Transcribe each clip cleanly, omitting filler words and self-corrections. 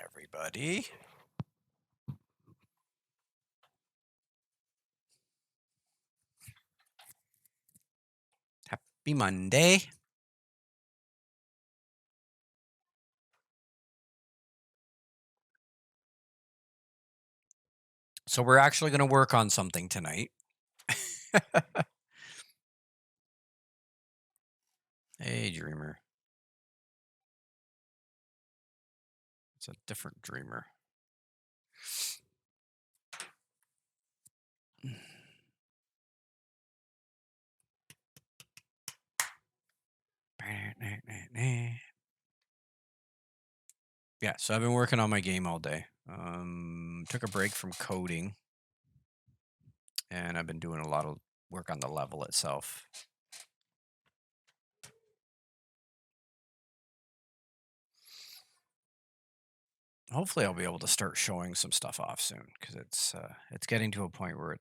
everybody. Happy Monday. So we're actually going to work on something tonight. Hey, dreamer. It's a different dreamer. Yeah, so I've been working on my game all day. Took a break from coding, and I've been doing a lot of work on the level itself. Hopefully, I'll be able to start showing some stuff off soon because it's getting to a point where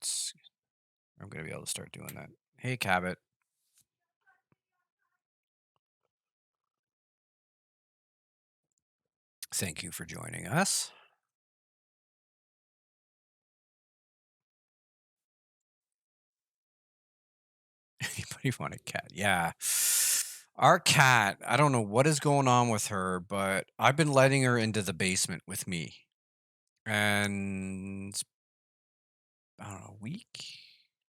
I'm going to be able to start doing that. Hey, Cabot, thank you for joining us. Anybody want a cat? Yeah. Our cat, I don't know what is going on with her, but I've been letting her into the basement with me. And I don't know, a week,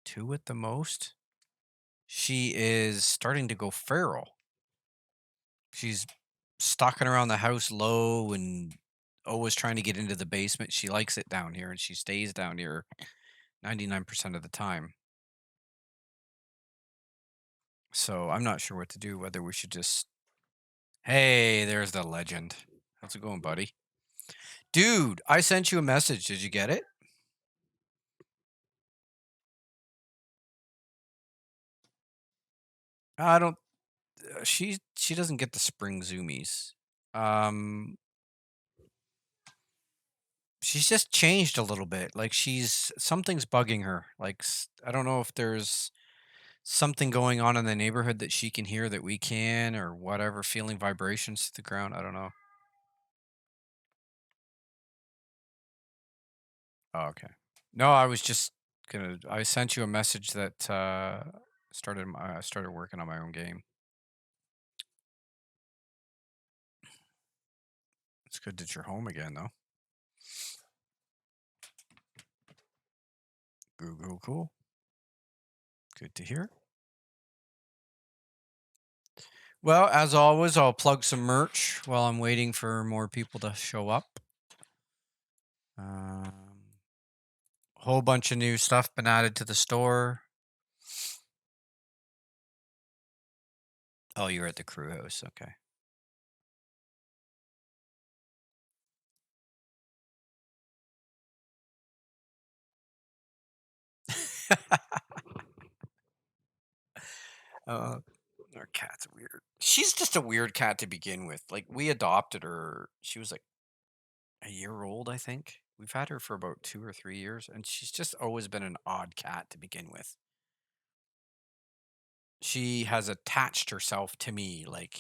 two at the most. She is starting to go feral. She's stalking around the house low and always trying to get into the basement. She likes it down here and she stays down here 99% of the time. So I'm not sure what to do, whether we should just. Hey, there's the legend. How's it going, buddy? Dude, I sent you a message. Did you get it? I don't. She doesn't get the spring zoomies. Um, she's just changed a little bit. Like something's bugging her. Like I don't know if there's something going on in the neighborhood that she can hear that we can, or whatever. Feeling vibrations to the ground. I don't know. Oh, okay. No, I was just gonna. I sent you a message that I started working on my own game. It's good that you're home again, though. Cool, cool, cool. Good to hear. Well, as always, I'll plug some merch while I'm waiting for more people to show up. Um, whole bunch of new stuff been added to the store. Oh, you're at the crew house. Okay. uh, our cat's weird. She's just a weird cat to begin with. Like, we adopted her. She was like a year old, I think. We've had her for about 2 or 3 years, and she's just always been an odd cat to begin with. She has attached herself to me, like,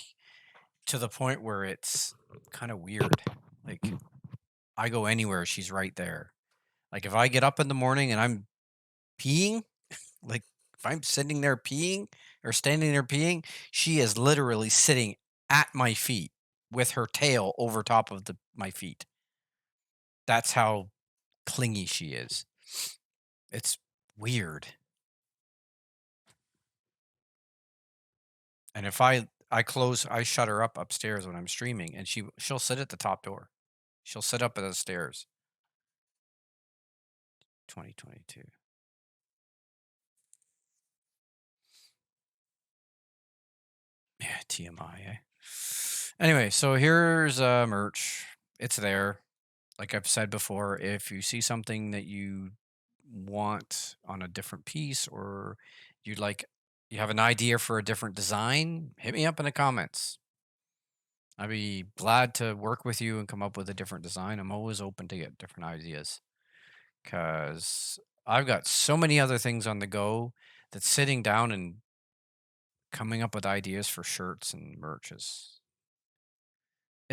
to the point where it's kind of weird. Like, I go anywhere, she's right there. Like, if I get up in the morning and I'm peeing, like, if I'm sitting there peeing or standing there peeing, she is literally sitting at my feet with her tail over top of my feet. That's how clingy she is. It's weird. And if I shut her up upstairs when I'm streaming, and she'll sit at the top door. She'll sit up at the stairs. 2022. Yeah, TMI. Eh? Anyway, so here's merch. It's there. Like I've said before, if you see something that you want on a different piece, or you'd like, you have an idea for a different design, hit me up in the comments. I'd be glad to work with you and come up with a different design. I'm always open to get different ideas because I've got so many other things on the go that sitting down and coming up with ideas for shirts and merch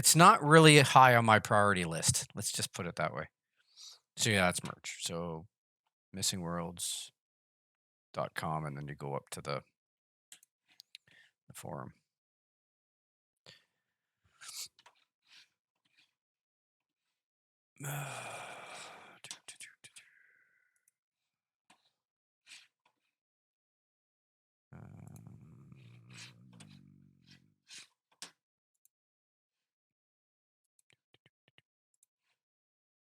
It's not really high on my priority list. Let's just put it that way. So yeah, that's merch. So missingworlds.com, and then you go up to the forum.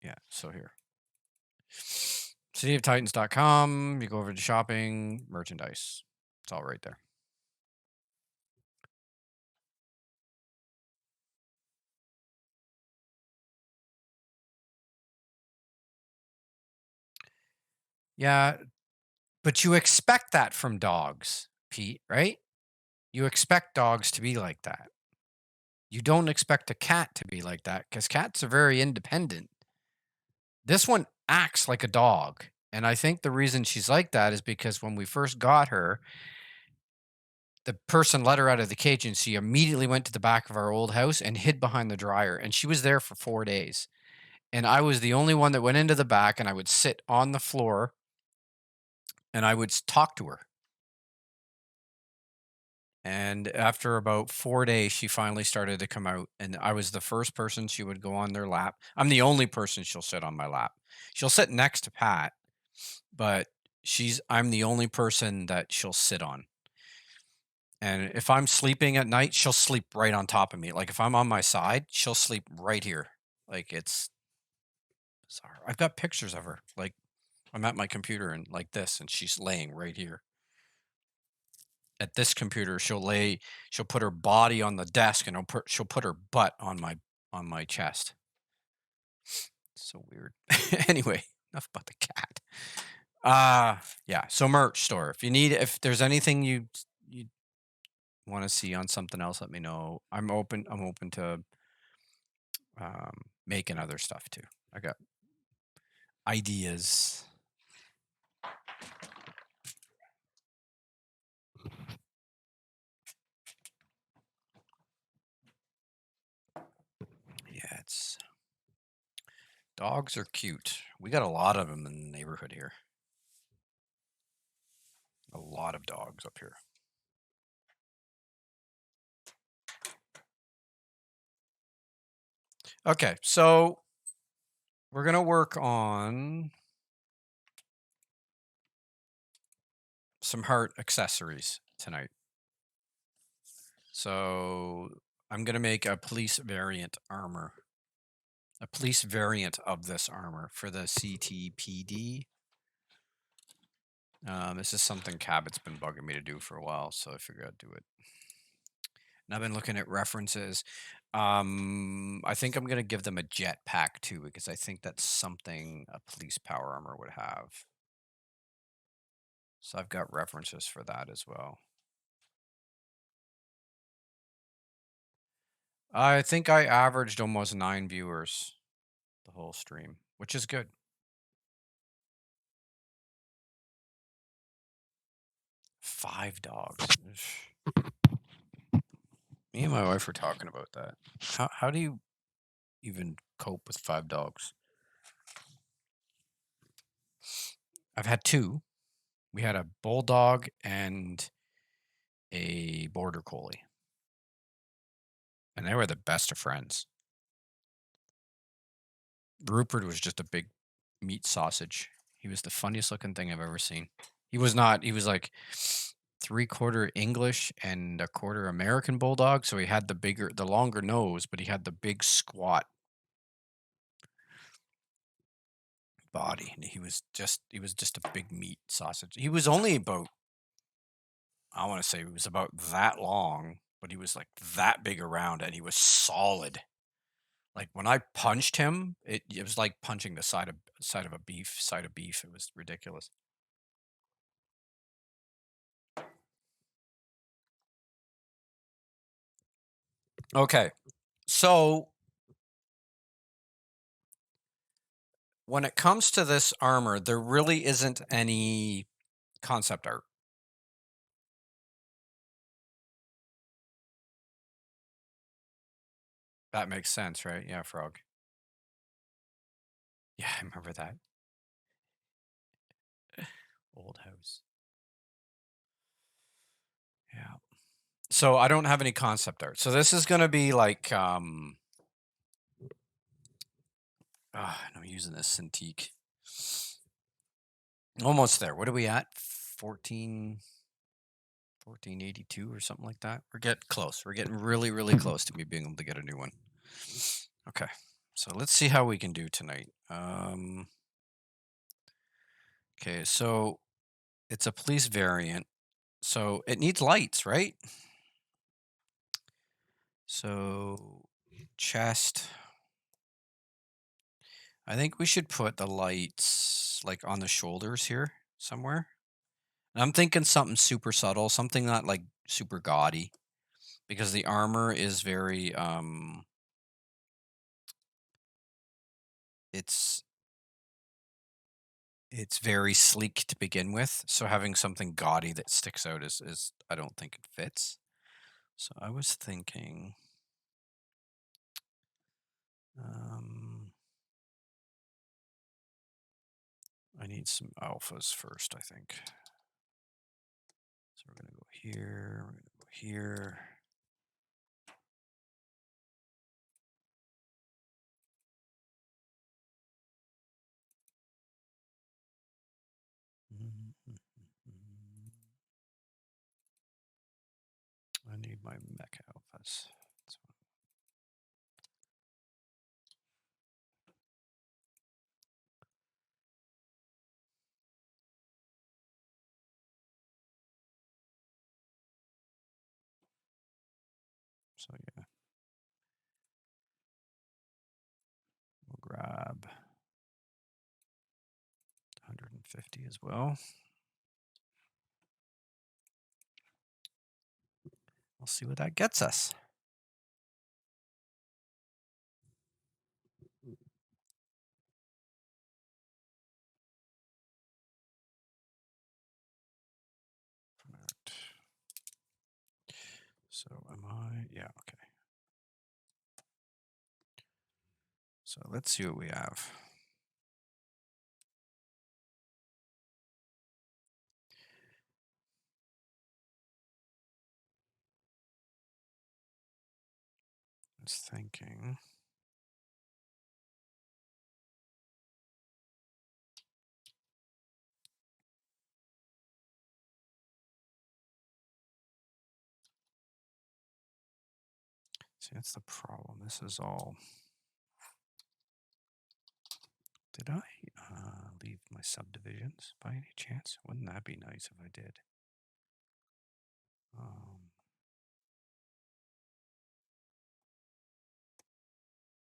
Yeah, so here. Cityoftitans.com. You go over to shopping, merchandise. It's all right there. Yeah, but you expect that from dogs, Pete, right? You expect dogs to be like that. You don't expect a cat to be like that because cats are very independent. This one acts like a dog. And I think the reason she's like that is because when we first got her, the person let her out of the cage and she immediately went to the back of our old house and hid behind the dryer. And she was there for 4 days. And I was the only one that went into the back, and I would sit on the floor and I would talk to her. And after about 4 days, she finally started to come out, and I was the first person she would go on their lap. I'm the only person she'll sit on my lap. She'll sit next to Pat, but I'm the only person that she'll sit on. And if I'm sleeping at night, she'll sleep right on top of me. Like if I'm on my side, she'll sleep right here. Like it's bizarre. I've got pictures of her. Like I'm at my computer and like this, and she's laying right here. At this computer, she'll put her body on the desk, and she'll put her butt on my chest. So weird. Anyway, enough about the cat. Yeah. So merch store. If there's anything you want to see on something else, let me know. I'm open to making other stuff too. I got ideas. Yeah, dogs are cute. We got a lot of them in the neighborhood here. A lot of dogs up here. Okay, so we're gonna work on some heart accessories tonight. So I'm gonna make a police variant armor. A police variant of this armor for the CTPD. This is something Cabot's been bugging me to do for a while, so I figured I'd do it. And I've been looking at references. I think I'm gonna give them a jetpack too, because I think that's something a police power armor would have. So I've got references for that as well. I think I averaged almost 9 viewers the whole stream, which is good. 5 dogs. Me and my wife were talking about that. How do you even cope with 5 dogs? I've had 2. We had a bulldog and a border collie, and they were the best of friends. Rupert was just a big meat sausage. He was the funniest looking thing I've ever seen. He was not. He was like 3/4 English and a quarter American bulldog. So he had the longer nose, but he had the big squat body. And he was just a big meat sausage. He was only about, I want to say he was about that long, but he was like that big around, and he was solid. Like when I punched him, it was like punching the side of a side of beef. It was ridiculous. Okay. So when it comes to this armor, there really isn't any concept art. That makes sense, right? Yeah, frog. Yeah, I remember that. Old house. Yeah. So I don't have any concept art. So this is gonna be like I'm using this Cintiq. Almost there. What are we at? 14 1482 or something like that. We're getting close. We're getting really, really close to me being able to get a new one. Okay. So let's see how we can do tonight. Okay, so it's a police variant. So it needs lights, right? So chest. I think we should put the lights like on the shoulders here somewhere. And I'm thinking something super subtle, something not like super gaudy, because the armor is very it's it's very sleek to begin with. So having something gaudy that sticks out is I don't think it fits. So I was thinking um I need some alphas first, I think. So we're gonna go here, we're gonna go here. I need my mech alphas. So yeah, we'll grab 150 as well. We'll see what that gets us. Right. So am I? Yeah, okay. So let's see what we have. I was thinking. See, that's the problem. This is all. Did I leave my subdivisions by any chance? Wouldn't that be nice if I did? Oh,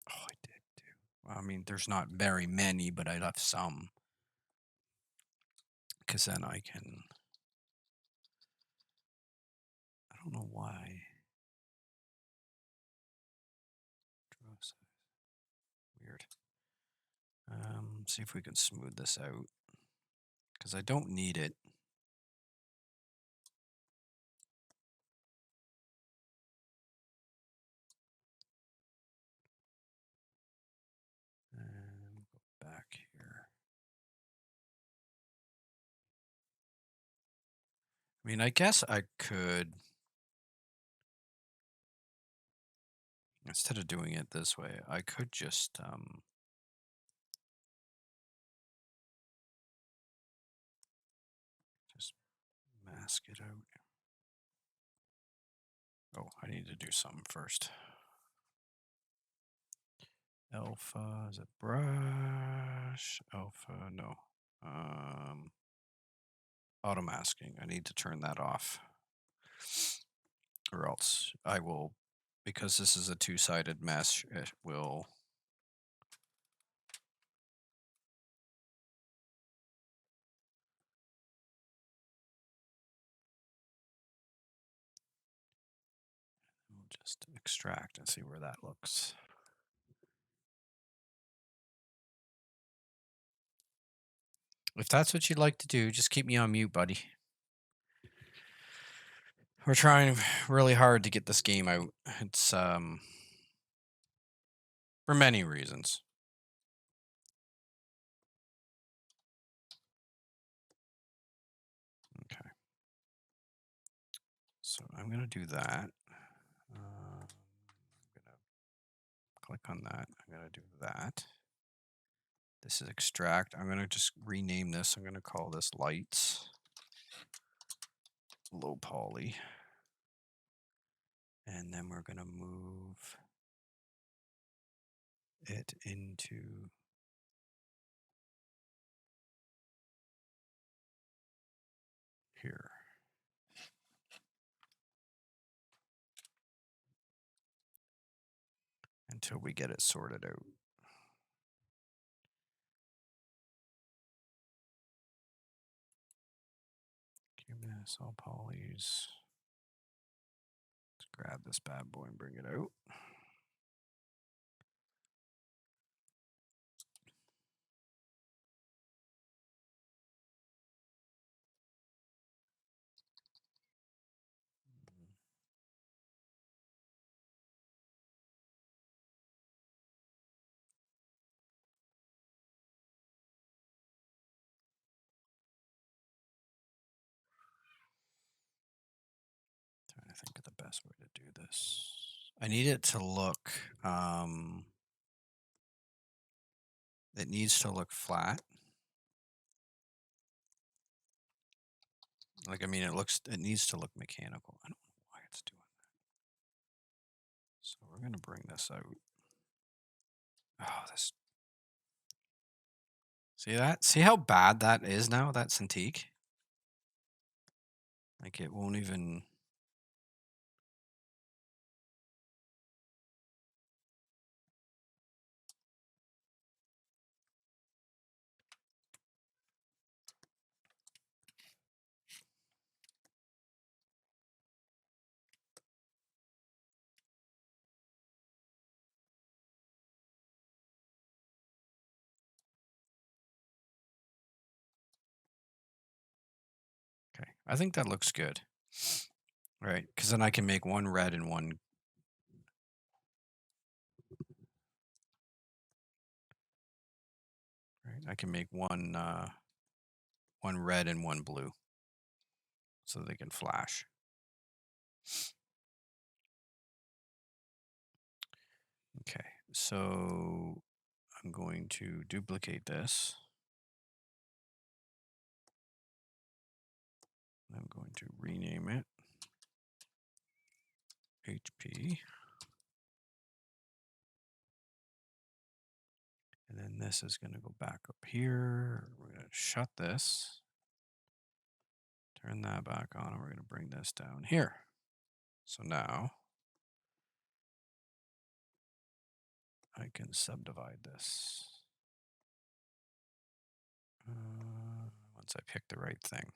I did too. Well, I mean, there's not very many, but I left some. Because then I can. I don't know why. Draw size. Weird. See if we can smooth this out. Because I don't need it. And go back here. I mean, I guess I could, instead of doing it this way, I could just mask it out. Oh, I need to do something first. Alpha, is it brush? Alpha, no. Auto masking. I need to turn that off. Or else I will, because this is a two-sided mesh, it will. We'll just extract and see where that looks. If that's what you'd like to do, just keep me on mute, buddy. We're trying really hard to get this game out. It's for many reasons. Okay. So I'm going to do that. I'm going to click on that. I'm going to do that. This is extract. I'm going to just rename this. I'm going to call this lights. Low poly. And then we're going to move it into here. Until we get it sorted out. Cubus, all polys. Let's grab this bad boy and bring it out. Trying to think of the best way to do this. I need it to look, it needs to look flat. Like, I mean, it needs to look mechanical. I don't know why it's doing that. So we're going to bring this out. Oh, this. See that? See how bad that is now, that Cintiq? Like, it won't even. Okay, I think that looks good. Right, because then I can make one red and one. Right, I can make one red and one blue, so they can flash. Okay, so I'm going to duplicate this. I'm going to rename it HP. And then this is going to go back up here. We're going to shut this. Turn that back on, and we're going to bring this down here. So now I can subdivide this. Once I pick the right thing.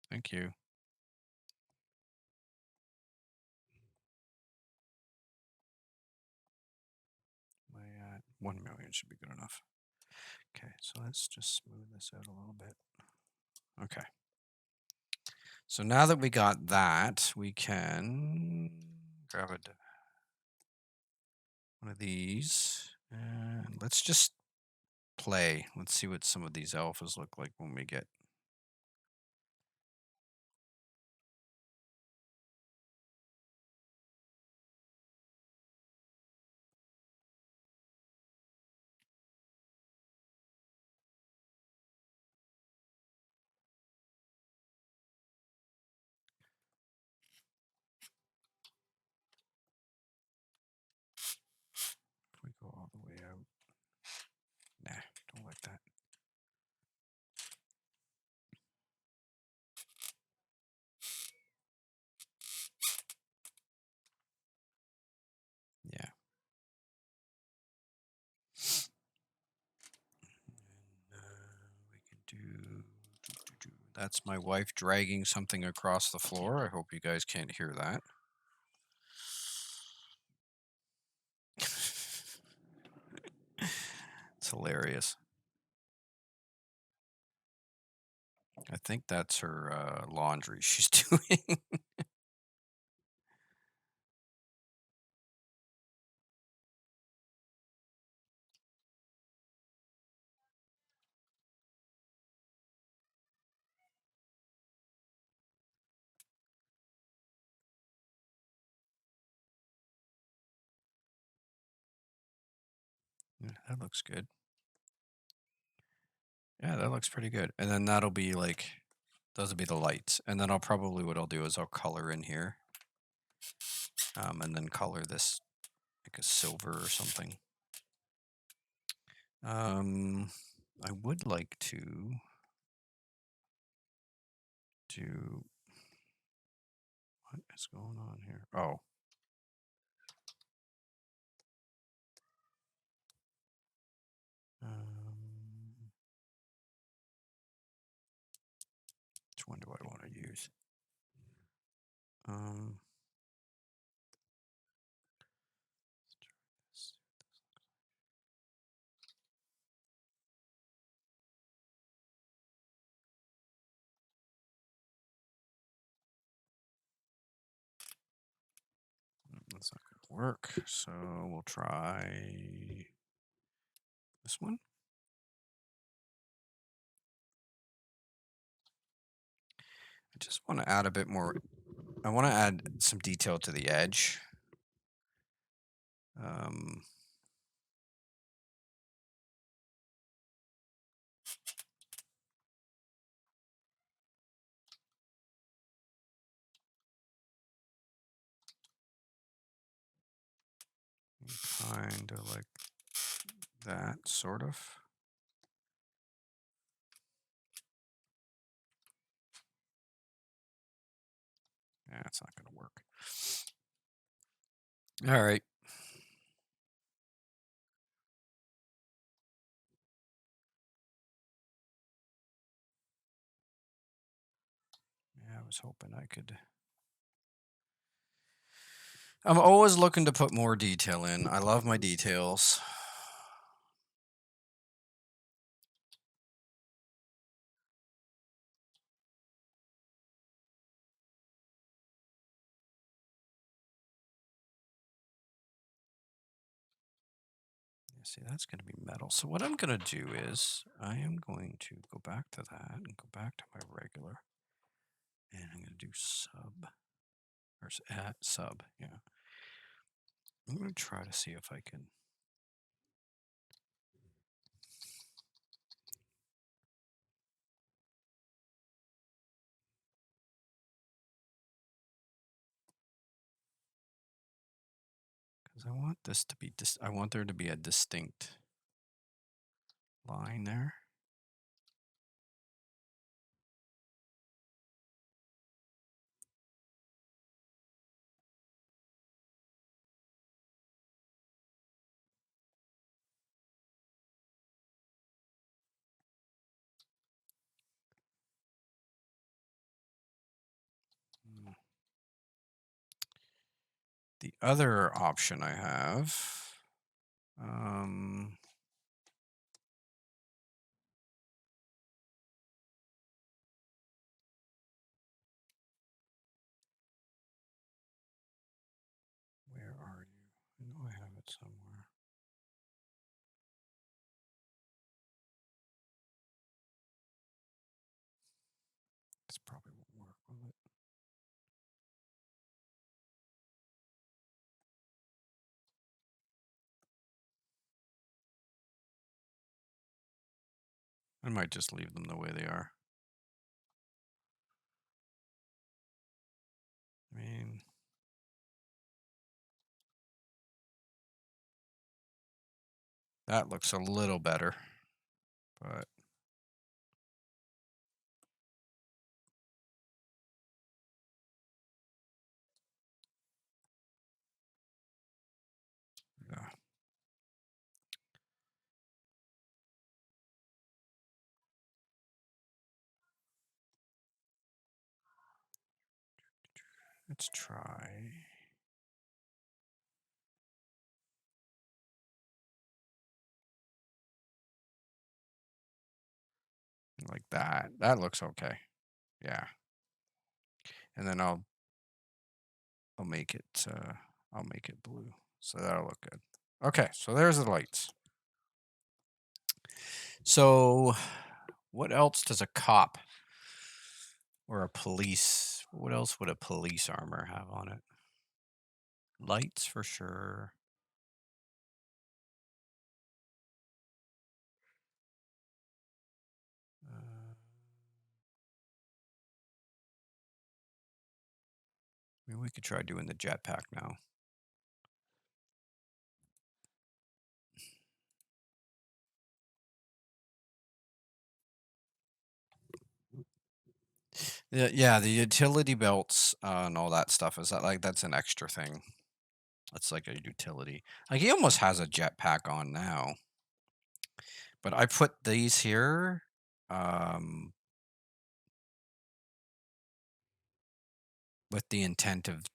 Thank you. My 1 million should be good enough. Okay, so let's just smooth this out a little bit. Okay. So now that we got that, we can grab one of these and let's just play. Let's see what some of these alphas look like when we get. If we go all the way out. Nah, don't like that. Yeah. And we can do. That's my wife dragging something across the floor. I hope you guys can't hear that. It's hilarious. I think that's her laundry she's doing. Yeah, that looks good. Yeah, that looks pretty good. And then that'll be like, those will be the lights. And then what I'll do is I'll color in here. And then color this like a silver or something. I would like to do, what is going on here? Oh. Which one do I want to use? Let's try this. That's not going to work. So we'll try this one. I just want to add a bit more. I want to add some detail to the edge. Kind of like that, sort of. Yeah, it's not going to work. All right. Yeah, I was hoping I could. I'm always looking to put more detail in. I love my details. See, that's going to be metal. So what I'm going to do is I am going to go back to that and go back to my regular. And I'm going to do sub. Or at sub, yeah. I'm going to try to see if I can. Because I want this to be, I want there to be a distinct line there. The other option I have, where are you? I know I have it somewhere. This probably won't work, will it? I might just leave them the way they are. I mean, that looks a little better, but yeah. Let's try. Like that. That looks okay. Yeah. And then I'll make it blue. So that'll look good. Okay, so there's the lights. So what else does a cop or a police, what else would a police armor have on it? Lights for sure. Maybe we could try doing the jetpack now. Yeah, the utility belts and all that stuff. Is that like that's an extra thing? That's like a utility. Like he almost has a jetpack on now. But I put these here um, with the intent of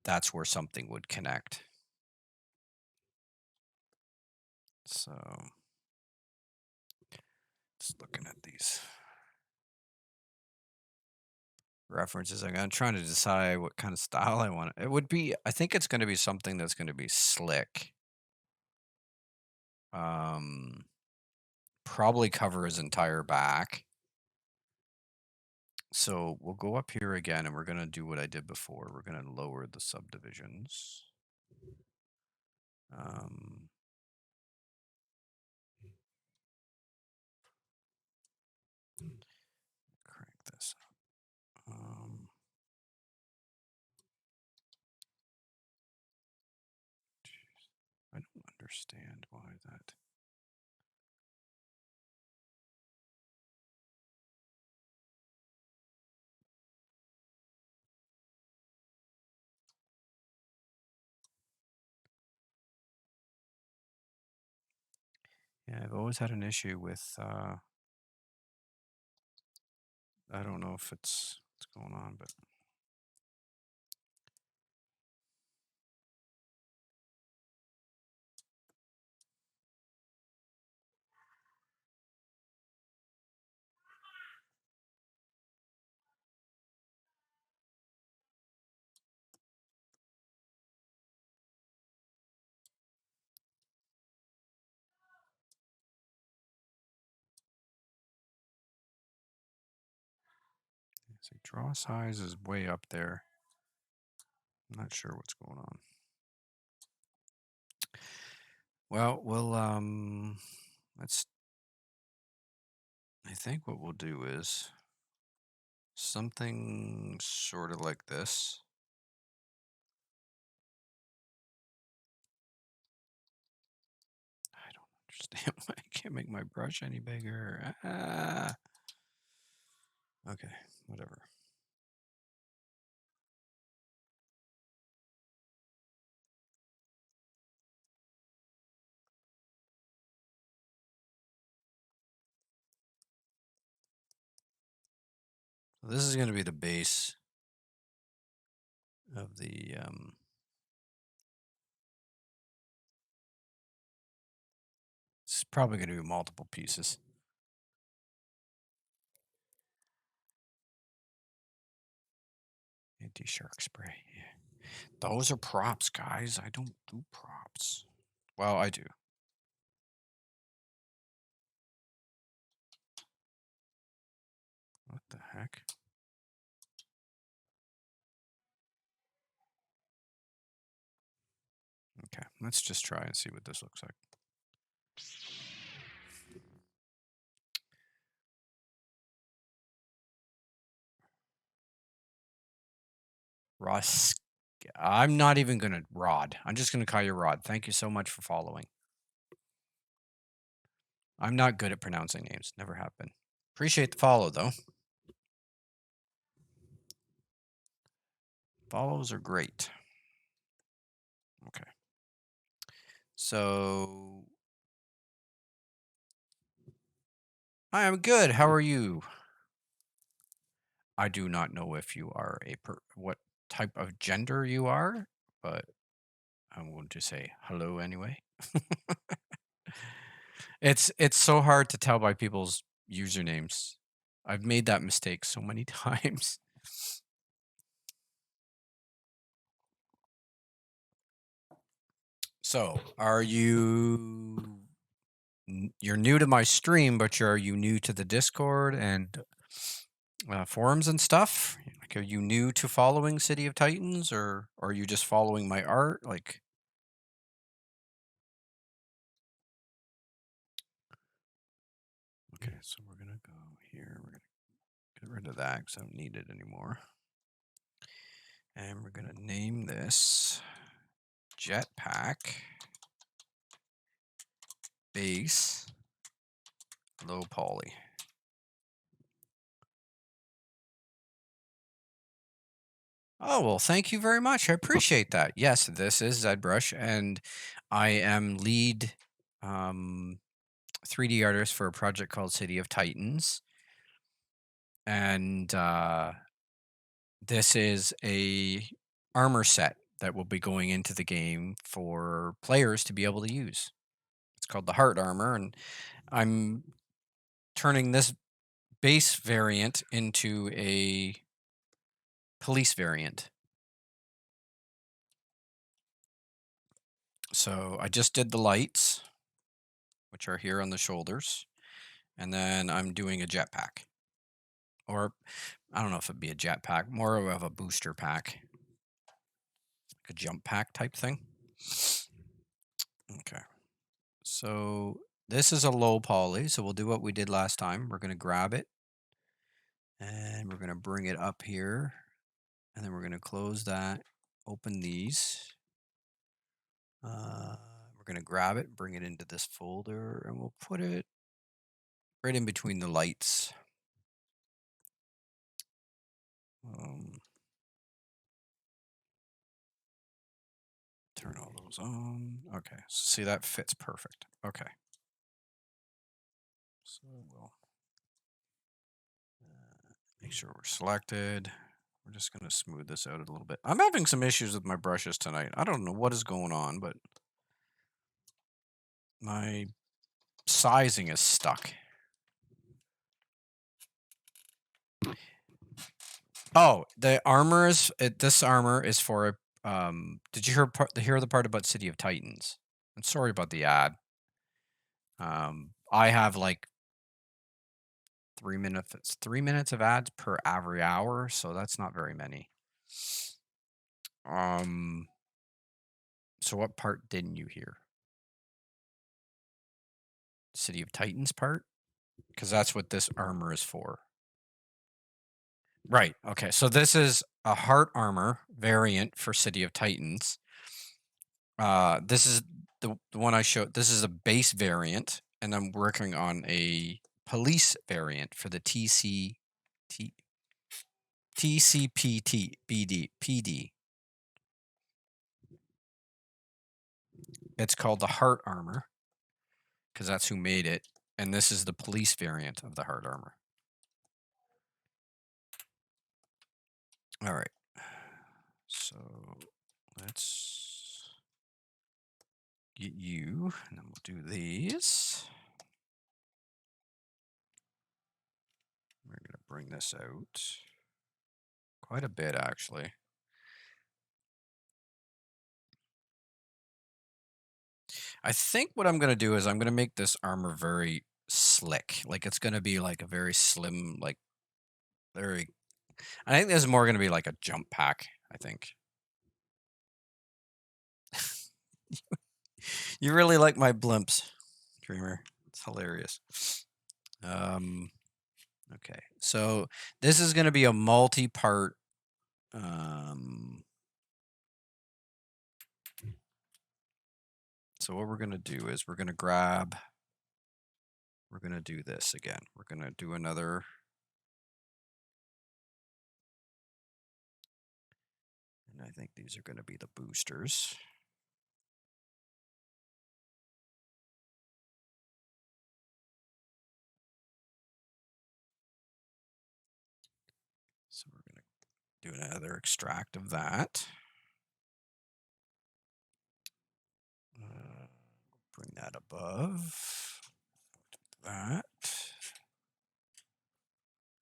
that's where something would connect. So just looking at these references, I'm trying to decide what kind of style I want. It would be, I think it's going to be something that's going to be slick. Um, Probably cover his entire back. So we'll go up here again and we're going to do what I did before. We're going to lower the subdivisions. Um, Crank this up. I don't understand why that. Yeah, I've always had an issue with. I don't know if it's what's going on, but see, draw size is way up there. I'm not sure what's going on. Well, let's. I think what we'll do is something sort of like this. I don't understand why I can't make my brush any bigger. Okay, whatever. So this is going to be the base of the. It's probably going to be multiple pieces. Anti-shark spray. Yeah. Those are props, guys. I don't do props. Well, I do. What the heck? Okay, let's just try and see what this looks like. Ross, I'm not even going to Rod. I'm just going to call you Rod. Thank you so much for following. I'm not good at pronouncing names. Never have been. Appreciate the follow, though. Follows are great. Okay. So, I am good. How are you? I do not know if you are what type of gender you are, but I'm going to say hello anyway. It's so hard to tell by people's usernames. I've made that mistake so many times. So, are you you're new to my stream, but are you new to the Discord and forums and stuff? Like, are you new to following City of Titans, or are you just following my art? Like, okay, so we're gonna go here. We're gonna get rid of that because I don't need it anymore. And we're going to name this Jetpack Base Low Poly. Oh, well, thank you very much. I appreciate that. Yes, this is ZBrush, and I am lead 3D artist for a project called City of Titans. And this is a armor set that will be going into the game for players to be able to use. It's called the Heart Armor, and I'm turning this base variant into a police variant. So I just did the lights, which are here on the shoulders, and then I'm doing a jetpack. Or I don't know if it'd be a jetpack, more of a booster pack, like a jump pack type thing. Okay. So this is a low poly, so we'll do what we did last time. We're going to grab it, and we're going to bring it up here, and then we're going to close that, open these. We're going to grab it, bring it into this folder, and we'll put it right in between the lights. Turn all those on. Okay, see, that fits perfect. Okay. So we'll make sure we're selected. We're just going to smooth this out a little bit. I'm having some issues with my brushes tonight. I don't know what is going on, but my sizing is stuck. Oh, the armor is this armor is for did you hear the part about City of Titans? I'm sorry about the ad. I have like 3 minutes of ads per every hour, so that's not very many. So what part didn't you hear? City of Titans part? Because that's what this armor is for. Right. Okay. So this is a heart armor variant for City of Titans. This is the one I showed. This is a base variant, and I'm working on a police variant for the TCPD. It's called the heart armor because that's who made it, and this is the police variant of the heart armor. All right. So let's get you, and then we'll do these. We're going to bring this out quite a bit, actually. I think what I'm going to do is I'm going to make this armor very slick. Like it's going to be like a very slim, like very. I think this is more going to be like a jump pack, I think. You really like my blimps, Dreamer. It's hilarious. Okay, so this is going to be a multi-part. So what we're going to do is we're going to do this again. We're going to do another. And I think these are going to be the boosters. So we're going to do another extract of that. Bring that above that.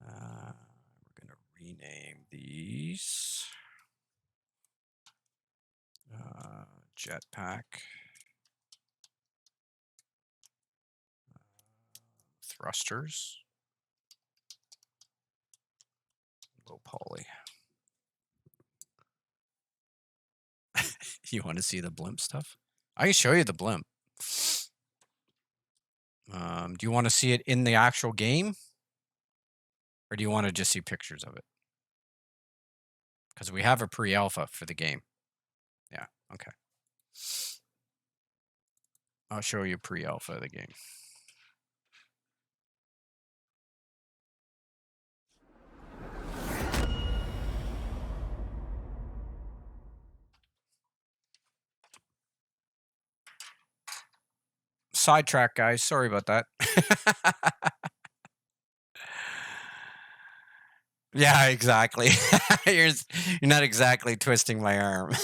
We're going to rename these jetpack thrusters, low poly. You want to see the blimp stuff? I can show you the blimp. Do you want to see it in the actual game? Or do you want to just see pictures of it? because we have a pre-alpha for the game. Yeah, okay. I'll show you pre-alpha of the game. Sidetrack, guys. Sorry about that. Yeah, exactly. you're not exactly twisting my arm.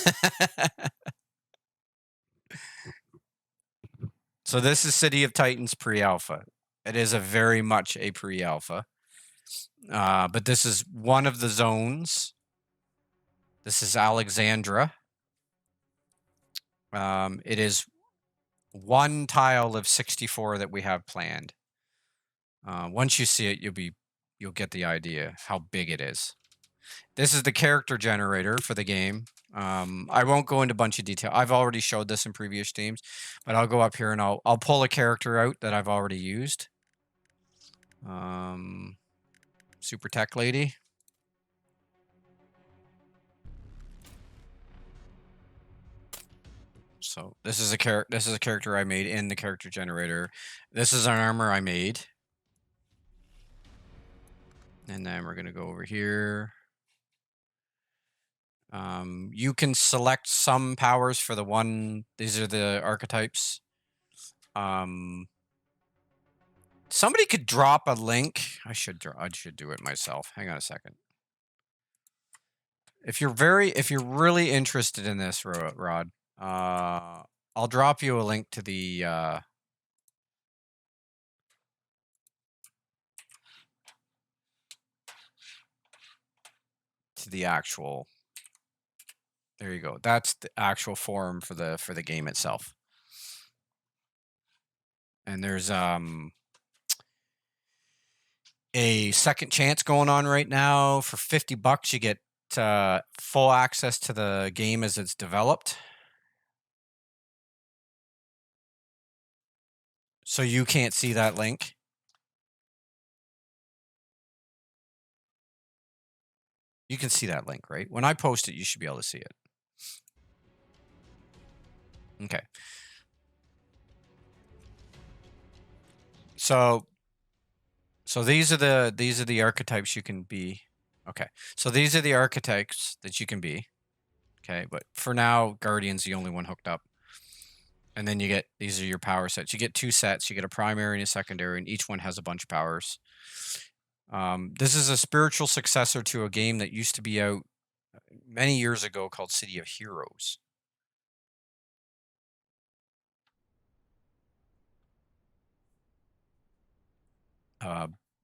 So this is City of Titans pre-alpha. It is a very much a pre-alpha, but this is one of the zones. This is Alexandra. It is one tile of 64 that we have planned. Once you see it, you'll get the idea how big it is. This is the character generator for the game. I won't go into a bunch of detail. I've already showed this in previous streams, but I'll go up here and I'll pull a character out that I've already used. Super Tech Lady. So this is a character I made in the character generator. This is an armor I made. And then we're gonna go over here. You can select some powers for the one. These are the archetypes. Somebody could drop a link. I should do it myself. Hang on a second. If you're really interested in this, Rod, I'll drop you a link to the actual. There you go. That's the actual forum for the game itself. And there's a second chance going on right now. For $50, you get full access to the game as it's developed. So you can't see that link. You can see that link, right? When I post it, you should be able to see it. Okay. So these are the archetypes you can be. Okay. So these are the archetypes that you can be. Okay, but for now, Guardian's the only one hooked up. And then you get, these are your power sets. You get 2 sets. You get a primary and a secondary, and each one has a bunch of powers. This is a spiritual successor to a game that used to be out many years ago called City of Heroes.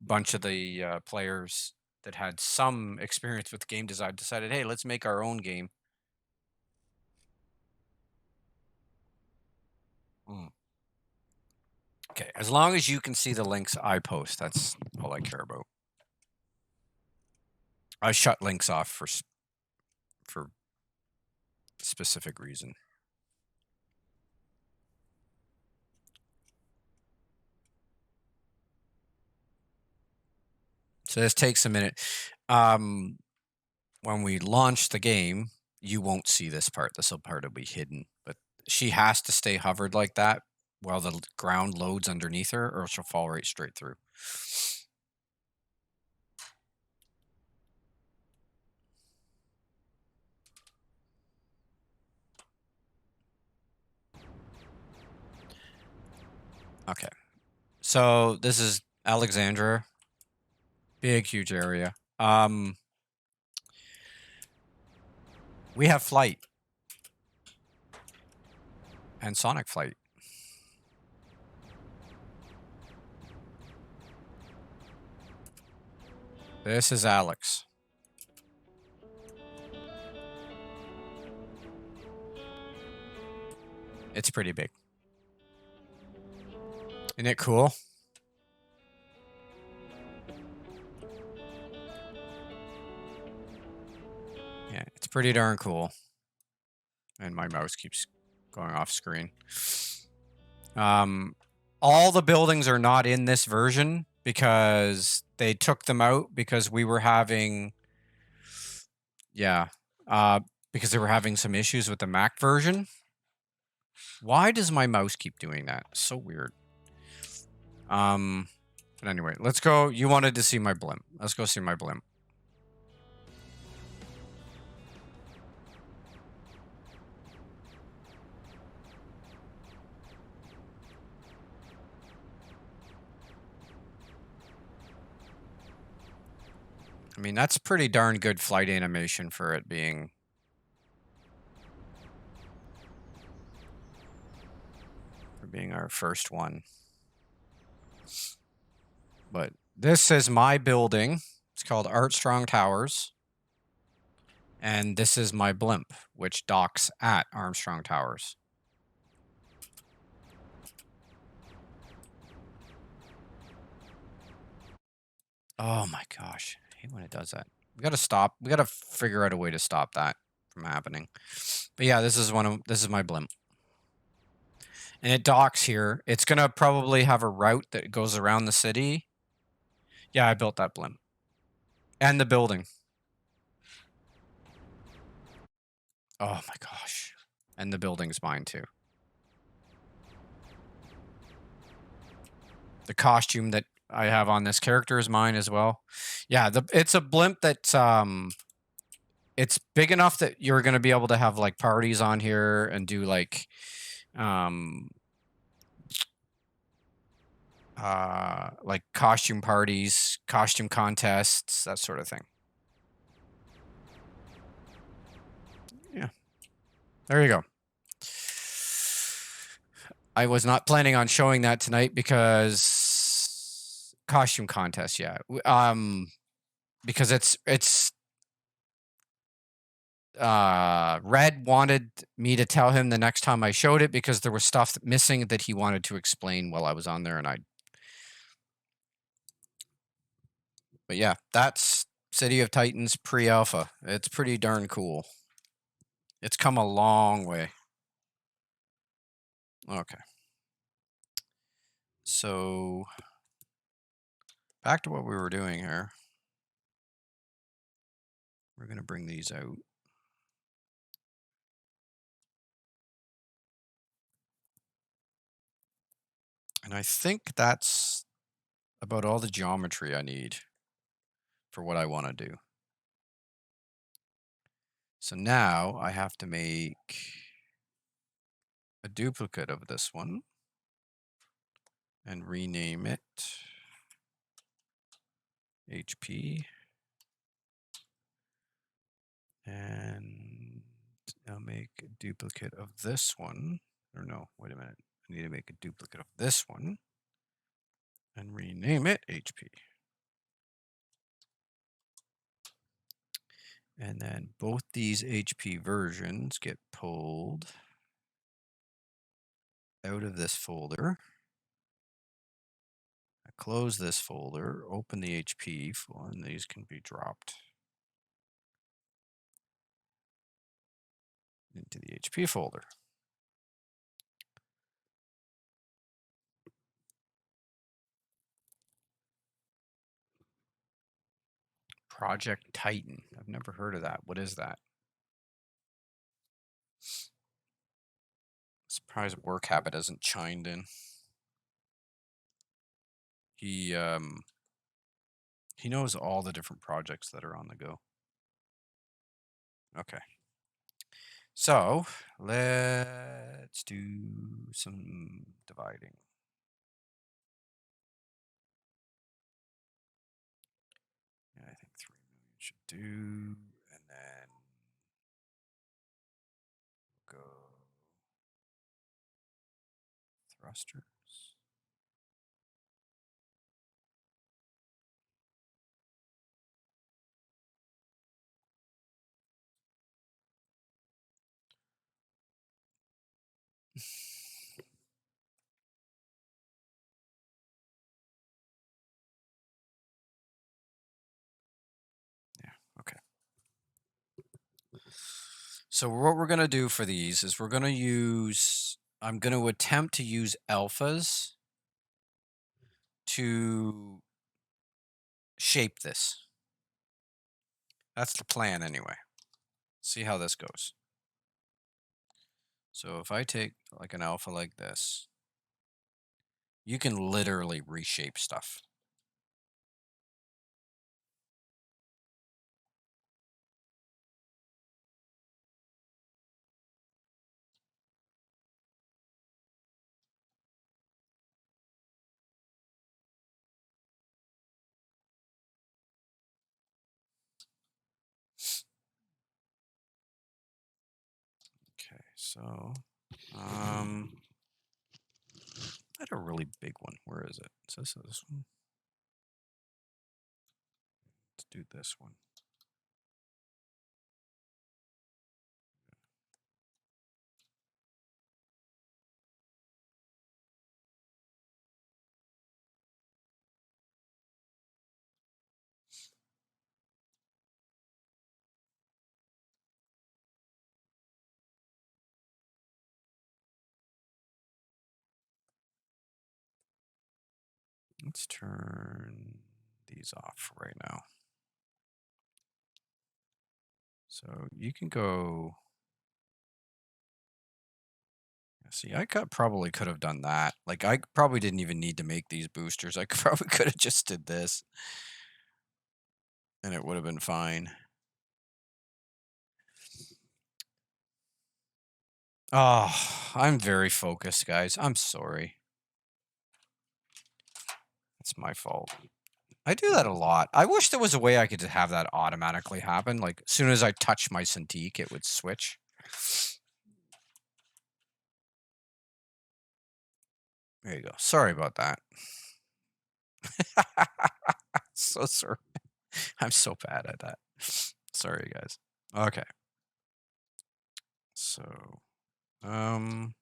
Bunch of the players that had some experience with game design decided, hey, let's make our own game. Okay, as long as you can see the links I post, that's all I care about. I shut links off for specific reason. So this takes a minute. When we launch the game, you won't see this part. This part will be hidden. But she has to stay hovered like that while the ground loads underneath her, or she'll fall right straight through. Okay. So this is Alexandra. Big, huge area. We have flight. And sonic flight. This is Alex. It's pretty big. Isn't it cool? Yeah, it's pretty darn cool. And my mouse keeps going off screen. All the buildings are not in this version because they took them out because we were having, yeah, because they were having some issues with the Mac version. Why does my mouse keep doing that? So weird. But anyway, let's go. You wanted to see my blimp. Let's go see my blimp. I mean, that's pretty darn good flight animation for it being our first one. But this is my building. It's called Armstrong Towers. And this is my blimp, which docks at Armstrong Towers. Oh my gosh. I hate when it does that. We gotta stop. We gotta figure out a way to stop that from happening. But yeah, this is my blimp. And it docks here. It's gonna probably have a route that goes around the city. Yeah, I built that blimp. And the building. Oh my gosh. And the building's mine too. The costume that I have on this character is mine as well. Yeah, it's a blimp that's it's big enough that you're gonna be able to have like parties on here and do like costume parties, costume contests, that sort of thing. Yeah. There you go. I was not planning on showing that tonight because costume contest, yeah. Because it's Red wanted me to tell him the next time I showed it because there was stuff missing that he wanted to explain while I was on there, and but yeah, that's City of Titans pre-alpha. It's pretty darn cool. It's come a long way. Okay. So back to what we were doing here. We're going to bring these out. And I think that's about all the geometry I need for what I want to do. So now I have to make a duplicate of this one and rename it HP. And I'll make a duplicate of this one. Or no, wait a minute. I need to make a duplicate of this one and rename it HP. And then both these HP versions get pulled out of this folder. I close this folder, open the HP folder, and these can be dropped into the HP folder. Project Titan. I've never heard of that. What is that? Surprised Work Habit hasn't chimed in. He knows all the different projects that are on the go. Okay. So let's do some dividing. Yeah, I think 3 million should do, and then go thrusters. Yeah, okay. So what we're going to do for these is we're going to use, I'm going to attempt to use alphas to shape this. That's the plan anyway. see how this goes. So if I take like an alpha like this, you can literally reshape stuff. Okay, so I had a really big one. Where is it? Is this one? Let's do this one. Let's turn these off right now. So you can go. See, probably could have done that. Like, I probably didn't even need to make these boosters. I probably could have just did this, and it would have been fine. Oh, I'm very focused, guys. I'm sorry. It's my fault. I do that a lot. I wish there was a way I could have that automatically happen. Like, as soon as I touch my Cintiq, it would switch. There you go. Sorry about that. So sorry. I'm so bad at that. Sorry, guys. Okay. So, um,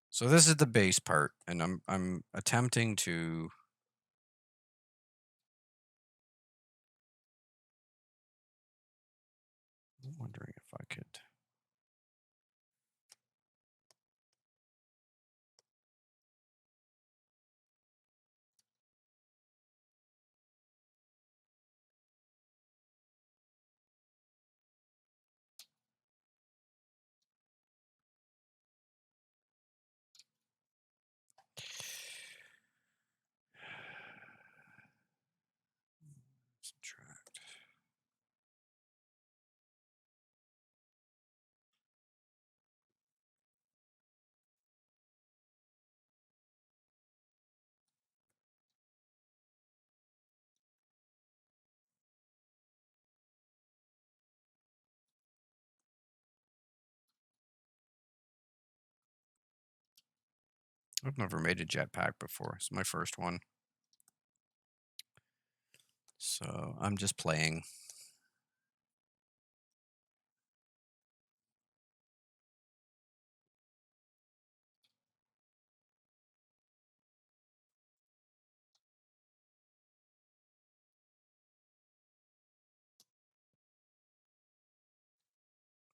so this is the base part, and I'm attempting to. I'm wondering if I could. Subtract. I've never made a jetpack before. It's my first one. So I'm just playing.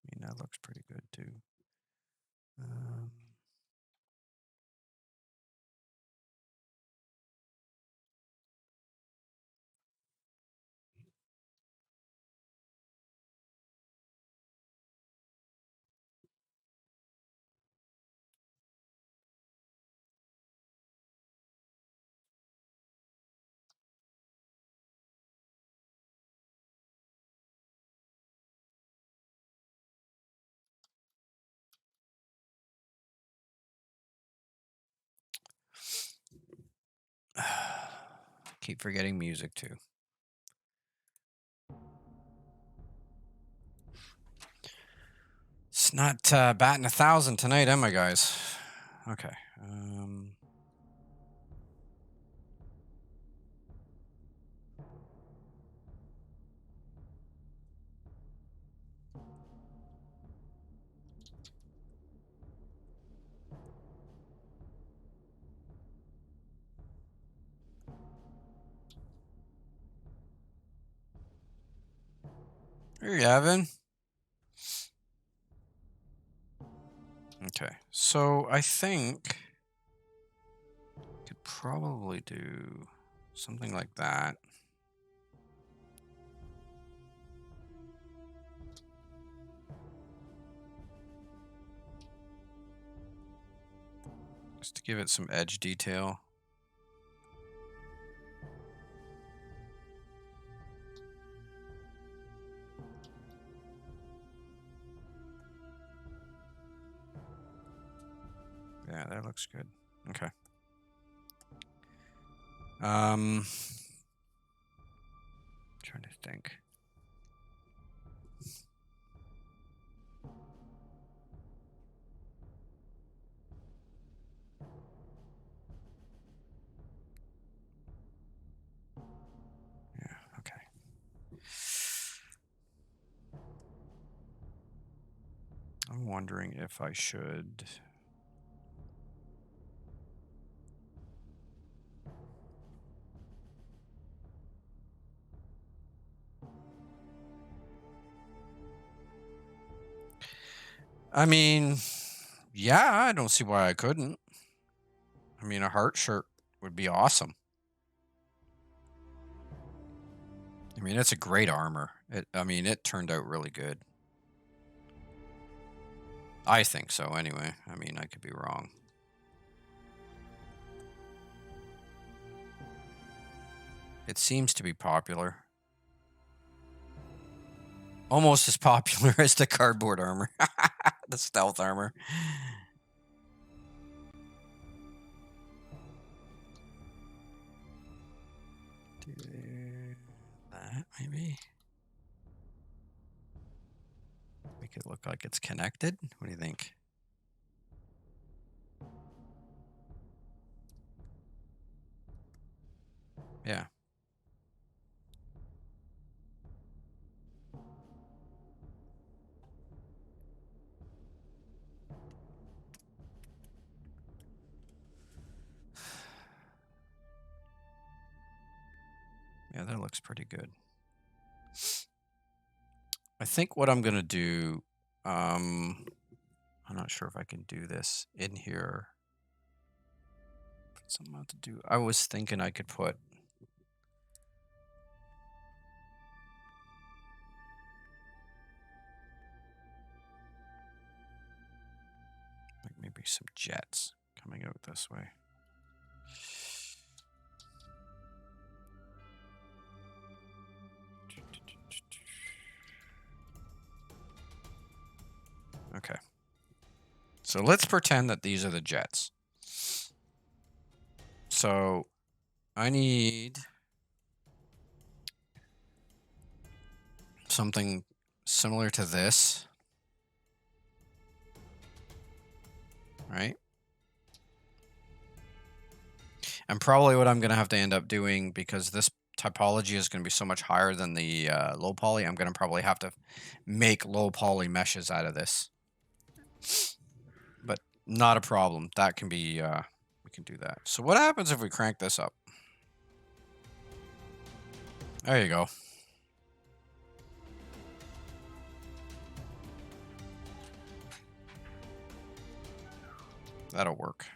I mean, that looks pretty good too. Um, 'Keep forgetting music too. It's not batting 1,000 tonight, am I, guys? Okay. There you have it. Okay. So I think I could probably do something like that. Just to give it some edge detail. Yeah, that looks good. Okay. Trying to think. Yeah, okay. I'm wondering if I should... I mean, yeah, I don't see why I couldn't. I mean, a heart shirt would be awesome. I mean, it's a great armor. It turned out really good. I think so, anyway. I mean, I could be wrong. It seems to be popular. Almost as popular as the cardboard armor. The stealth armor. Do that, maybe? Make it look like it's connected? What do you think? Yeah. Yeah, that looks pretty good. I think what I'm going to do, I'm not sure if I can do this in here. Put something out to do. I was thinking I could put... like maybe some jets coming out this way. Okay. So let's pretend that these are the jets. So I need something similar to this, right? And probably what I'm going to have to end up doing, because this typology is going to be so much higher than the low poly, I'm going to probably have to make low poly meshes out of this. But not a problem. That can be, we can do that. So what happens if we crank this up? There you go. That'll work.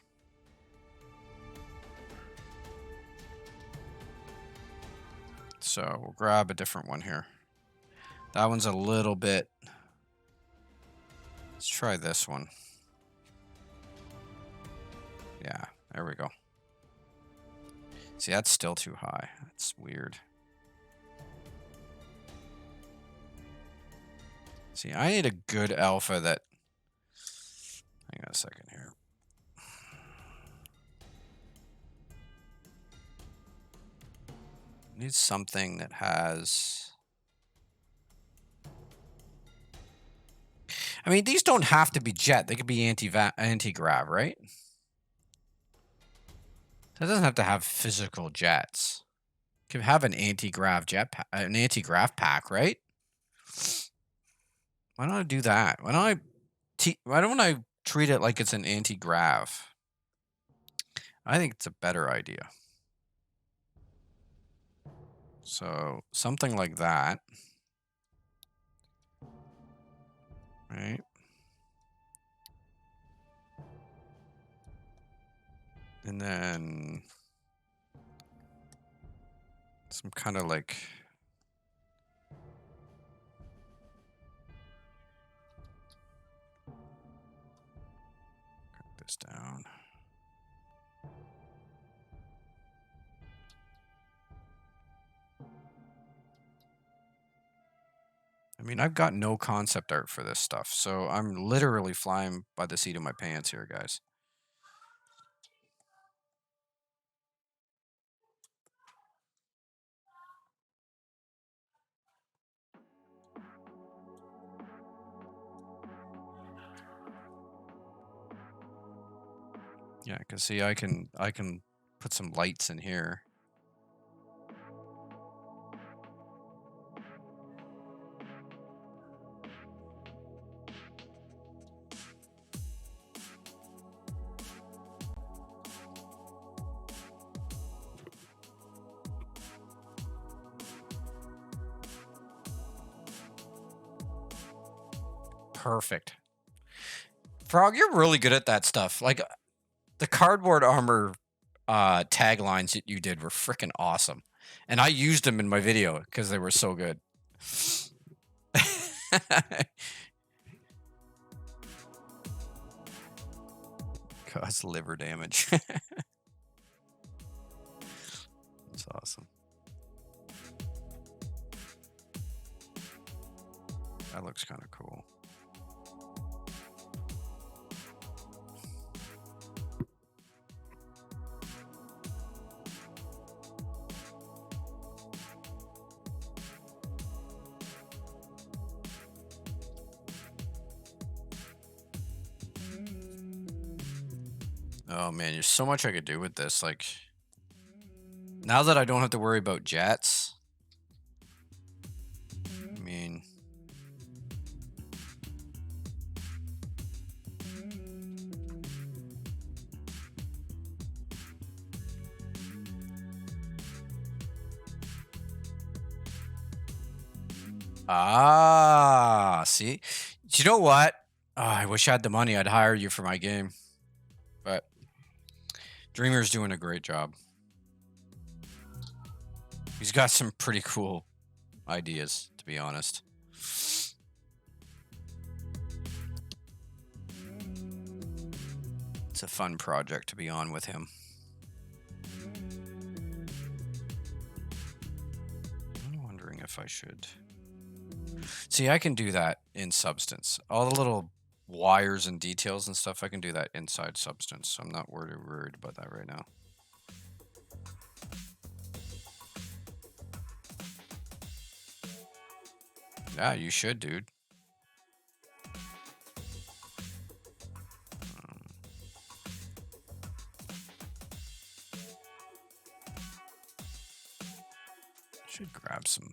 So we'll grab a different one here. That one's a little bit... Let's try this one. Yeah, there we go. See, that's still too high. That's weird. See, I need a good alpha that... Hang on a second here. Need something that has... I mean, these don't have to be jet. They could be anti-grav, right? That doesn't have to have physical jets. It could have an anti-grav jet pack, an anti-grav pack, right? Why don't I do that? Why don't I treat it like it's an anti-grav? I think it's a better idea. So something like that, right? And then some kind of like... Cut this down. I mean, I've got no concept art for this stuff, so I'm literally flying by the seat of my pants here, guys. Yeah, cause see, I can put some lights in here. Perfect. Frog, you're really good at that stuff. Like the cardboard armor taglines that you did were freaking awesome. And I used them in my video because they were so good. Cause liver damage. That's awesome. That looks kind of cool. Oh man, there's so much I could do with this. Like now that I don't have to worry about jets. I mean, see, you know what? Oh, I wish I had the money. I'd hire you for my game, but Dreamer's doing a great job. He's got some pretty cool ideas, to be honest. It's a fun project to be on with him. I'm wondering if I should. See, I can do that in Substance. All the little wires and details and stuff, I can do that inside Substance. So I'm not worried about that right now. Yeah, you should, dude. Should grab some.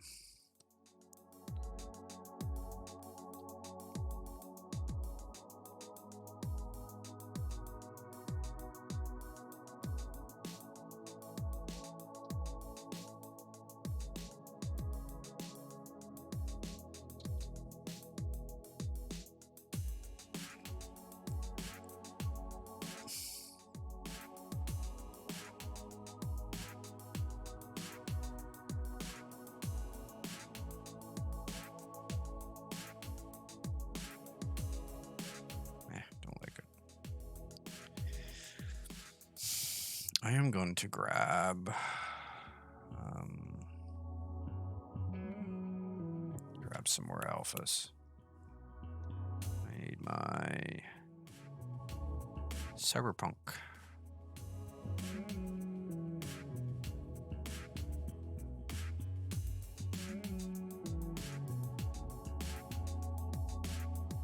Don't like it. I am going to grab some more alphas. I need my Cyberpunk.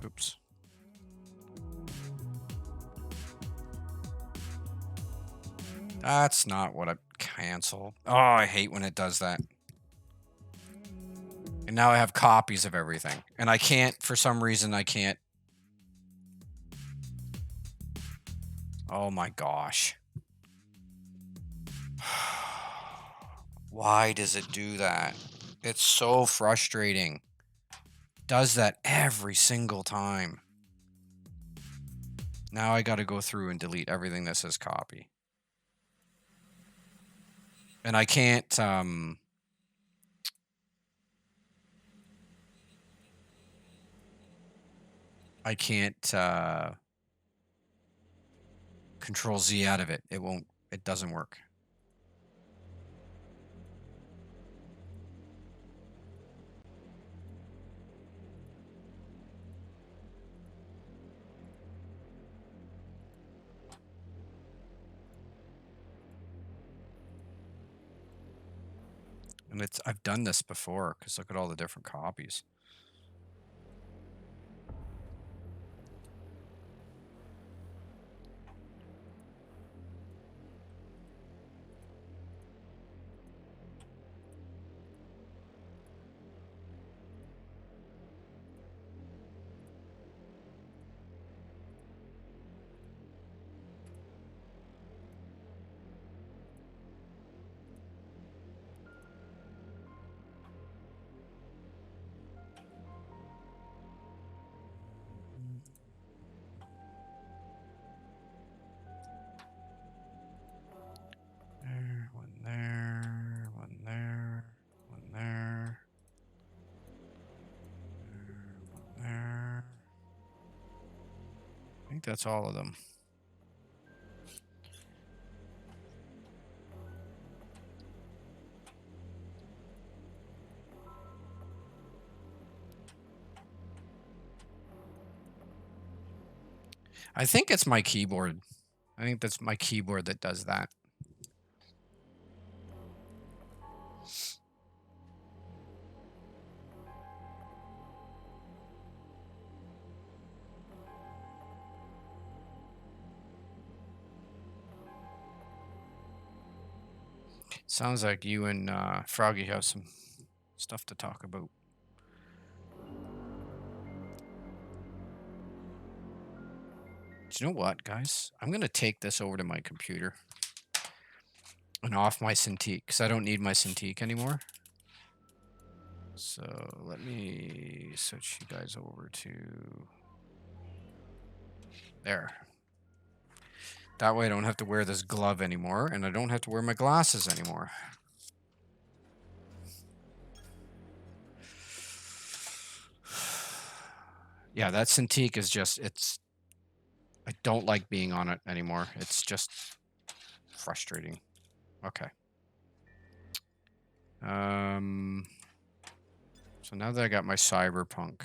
Oops. That's not what I cancel. Oh, I hate when it does that. And now I have copies of everything. And I can't, for some reason, I can't. Oh my gosh. Why does it do that? It's so frustrating. Does that every single time. Now I got to go through and delete everything that says copy. And I can't, Control Z out of it. It doesn't work. And I've done this before, because look at all the different copies. There, one there, one there, one there, one there. I think that's all of them. I think it's my keyboard. I think that's my keyboard that does that. Sounds like you and Froggy have some stuff to talk about. Do you know what, guys? I'm going to take this over to my computer and off my Cintiq, because I don't need my Cintiq anymore. So let me switch you guys over to there. That way I don't have to wear this glove anymore, and I don't have to wear my glasses anymore. Yeah, that Cintiq is just, I don't like being on it anymore. It's just frustrating. Okay. So now that I got my Cyberpunk.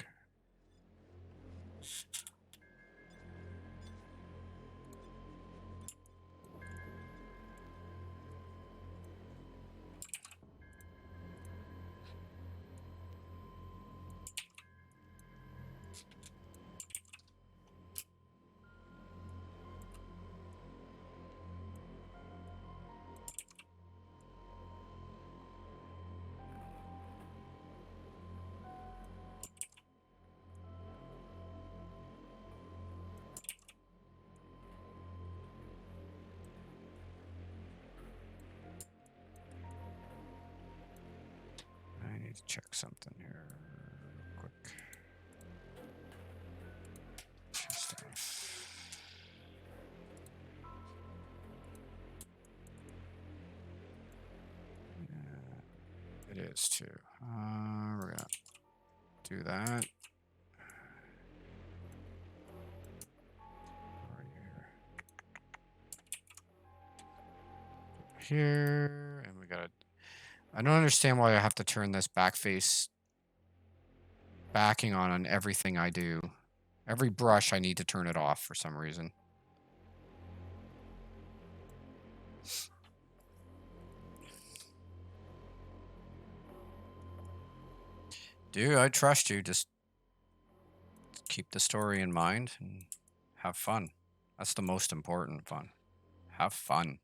I need to check something here real quick. Yeah, it is too. We're gonna do that. Here, and we gotta. I don't understand why I have to turn this back face backing on everything I do. Every brush, I need to turn it off for some reason. Dude, I trust you. Just keep the story in mind and have fun. That's the most important fun. Have fun.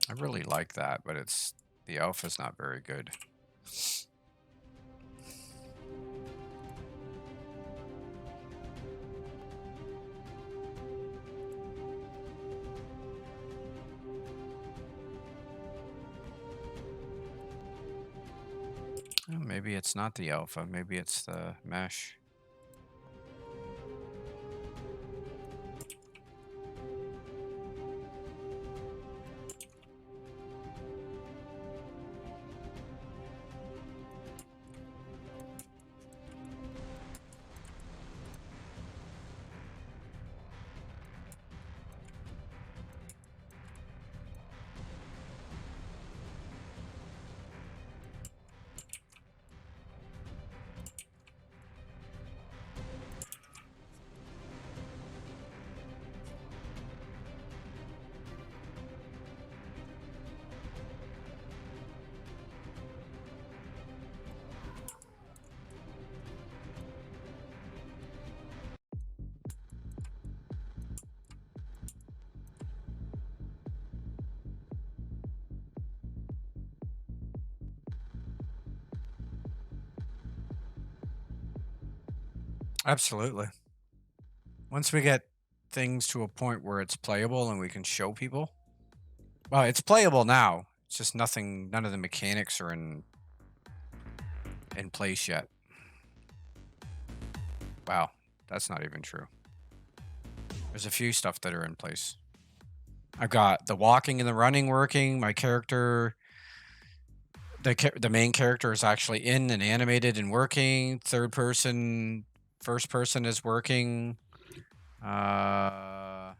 I really like that, but the alpha's not very good. Oh, maybe it's not the alpha. Maybe it's the mesh. Absolutely. Once we get things to a point where it's playable and we can show people. Well, it's playable now. It's just none of the mechanics are in place yet. Wow, that's not even true. There's a few stuff that are in place. I've got the walking and the running working. My character, the main character is actually in and animated and working. Third person, first person is working. I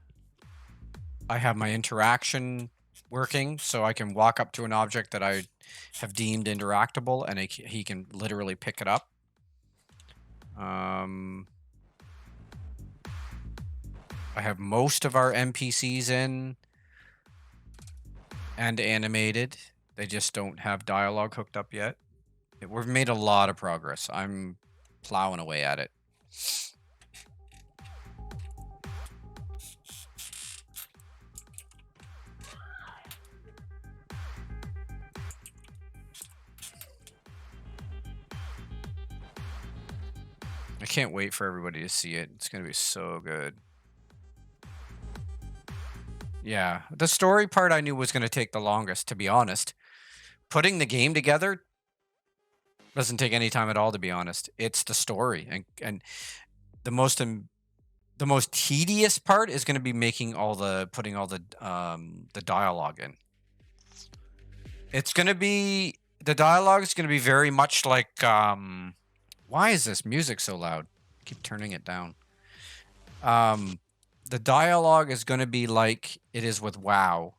have my interaction working, so I can walk up to an object that I have deemed interactable, and he can literally pick it up. I have most of our NPCs in and animated. They just don't have dialogue hooked up yet. We've made a lot of progress. I'm plowing away at it. I can't wait for everybody to see it. It's going to be so good. Yeah, the story part I knew was going to take the longest, to be honest. Putting the game together doesn't take any time at all, to be honest. It's the story, and the most tedious part is going to be putting all the dialogue in. It's going to be the dialogue is going to be very much like why is this music so loud? Keep turning it down. The dialogue is going to be like it is with WoW.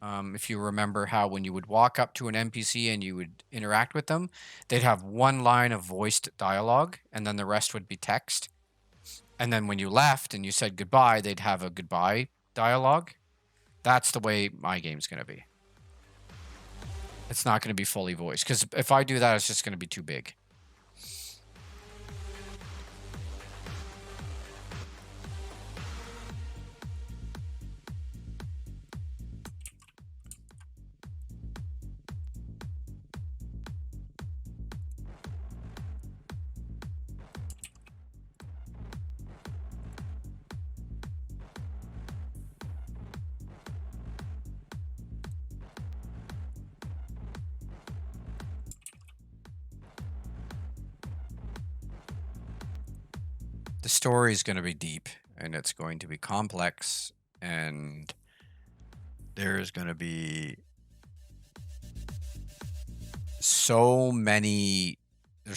If you remember how when you would walk up to an NPC and you would interact with them, they'd have one line of voiced dialogue and then the rest would be text. And then when you left and you said goodbye, they'd have a goodbye dialogue. That's the way my game's going to be. It's not going to be fully voiced because if I do that, it's just going to be too big. The story is going to be deep and it's going to be complex and there's going to be there's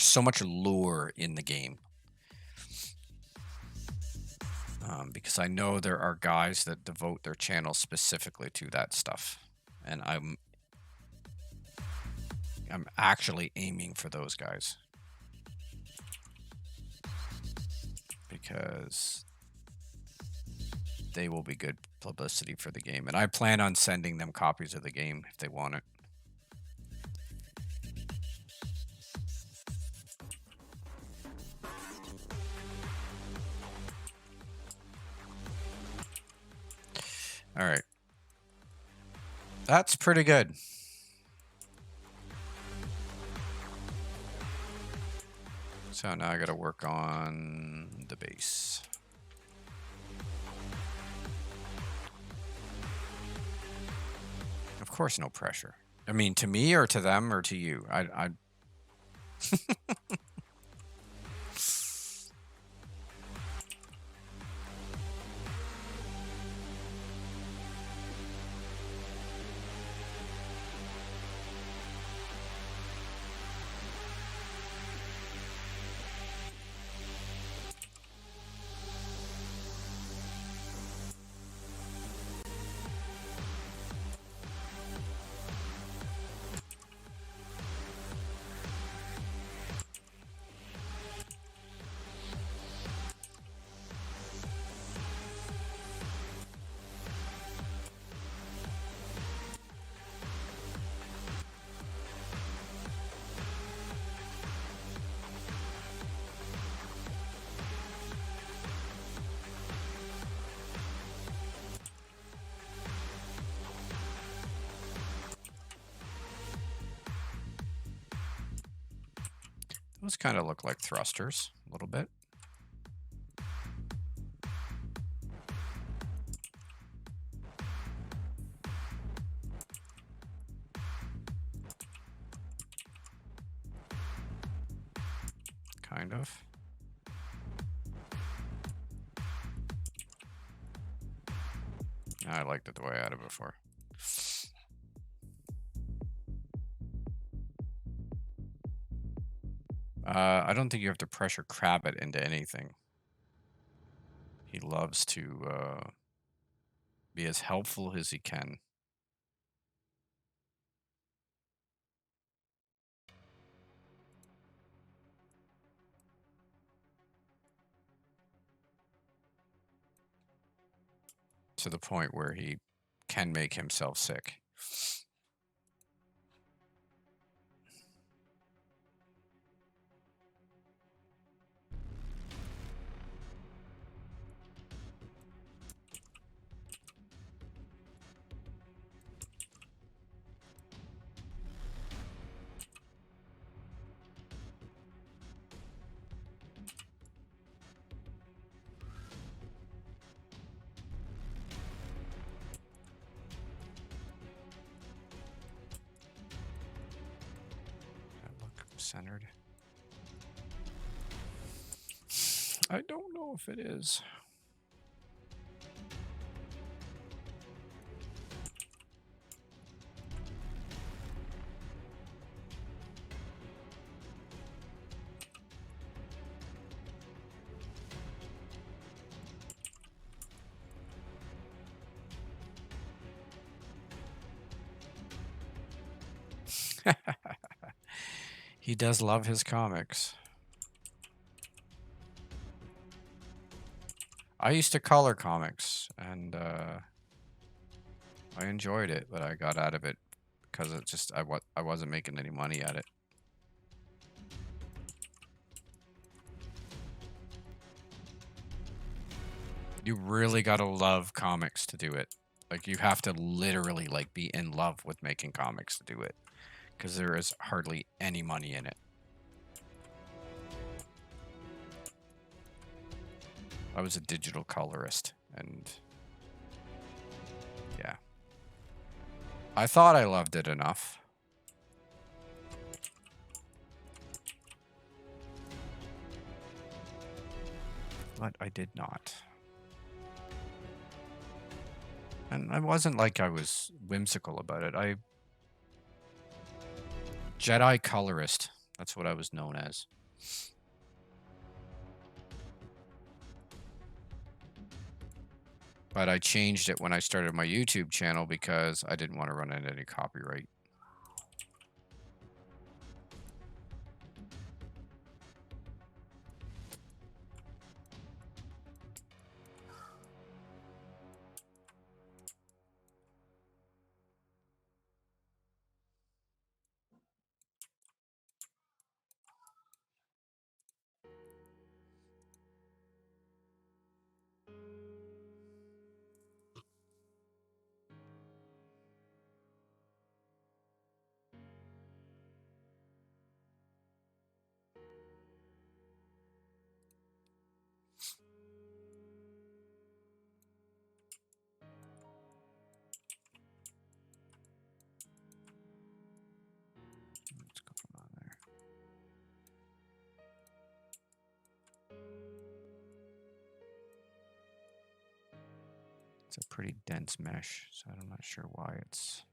so much lure in the game. Because I know there are guys that devote their channel specifically to that stuff. And I'm actually aiming for those guys. Because they will be good publicity for the game. And I plan on sending them copies of the game if they want it. All right. That's pretty good. So now I got to work on the base. Of course, no pressure. I mean, to me or to them or to you? I Those kind of look like thrusters a little bit. Kind of. I liked it the way I had it before. I don't think you have to pressure crab it into anything. He loves to be as helpful as he can. To the point where he can make himself sick. That look centered. I don't know if it is. He does love his comics. I used to color comics, and I enjoyed it, but I got out of it because it just I wasn't making any money at it. You really gotta love comics to do it. Like you have to literally like be in love with making comics to do it, because there is hardly any money in it. I was a digital colorist, and yeah. I thought I loved it enough. But I did not. And I wasn't like I was whimsical about it. Jedi colorist. That's what I was known as. But I changed it when I started my YouTube channel because I didn't want to run into any copyright. It's a pretty dense mesh, so I'm not sure why it's...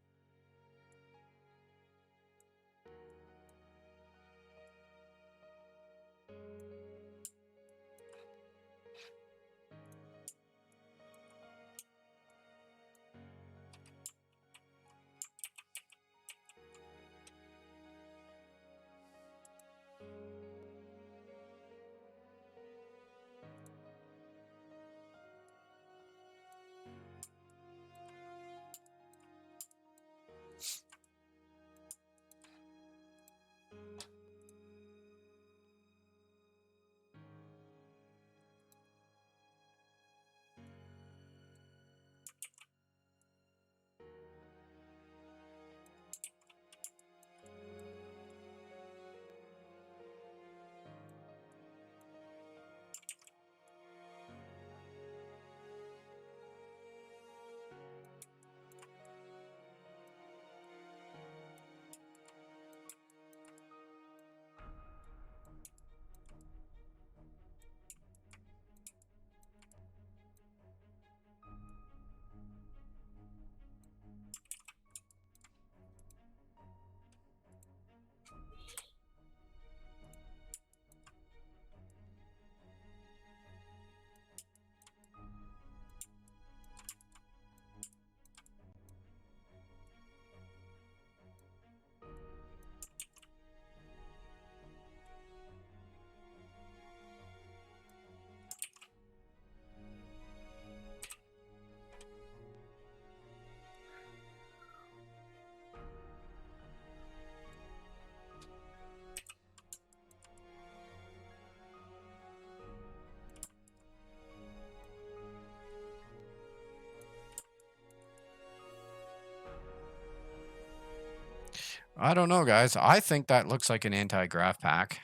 I don't know, guys. I think that looks like an anti-graph pack.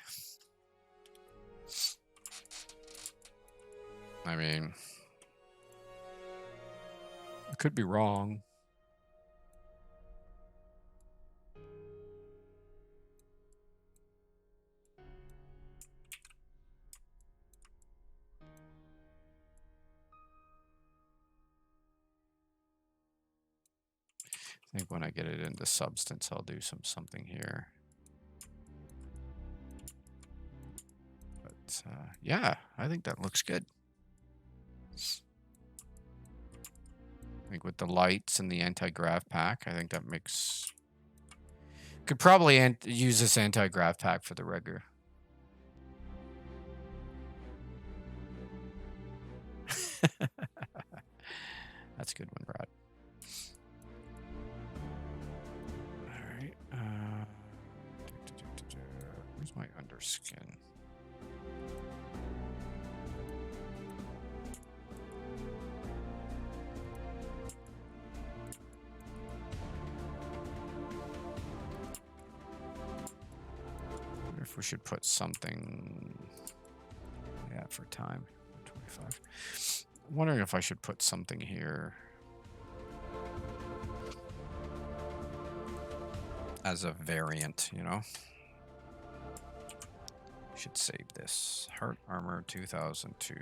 I mean, I could be wrong. I think when I get it into substance, I'll do something here. But yeah, I think that looks good. I think with the lights and the anti-grav pack, I think that makes... Could probably use this anti-grav pack for the regular. That's a good one, Brad. All right. Where's my underskin? I wonder if we should put something... Yeah, for time. 25. I'm wondering if I should put something here as a variant, you know? Should save this. Heart Armor 2002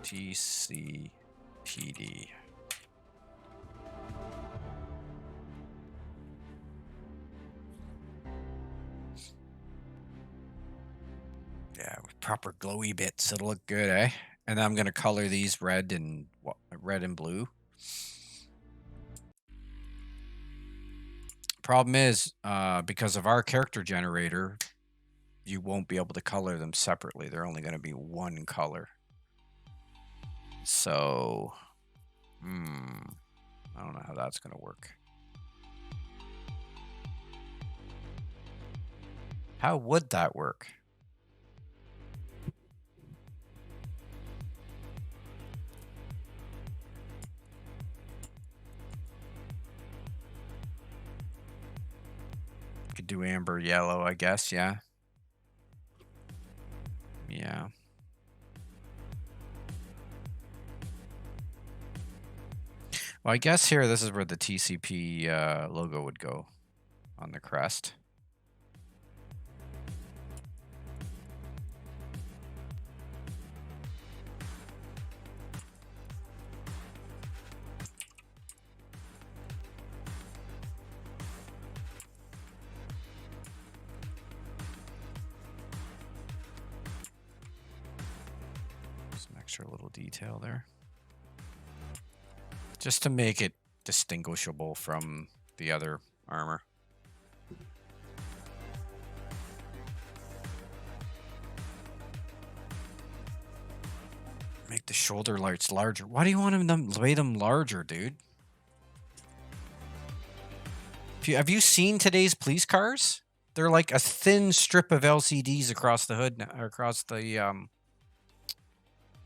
TCPD. Yeah, with proper glowy bits, it'll look good, eh? And I'm gonna color these red and blue. Problem is, because of our character generator, you won't be able to color them separately. They're only going to be one color. So, I don't know how that's going to work. How would that work? Could do amber yellow, I guess, yeah. Yeah. Well, I guess here, this is where the TCP logo would go on the crest. extra little detail there. Just to make it distinguishable from the other armor. Make the shoulder lights larger. Why do you want them to make them larger, dude? Have you seen today's police cars? They're like a thin strip of LCDs across the hood, or across the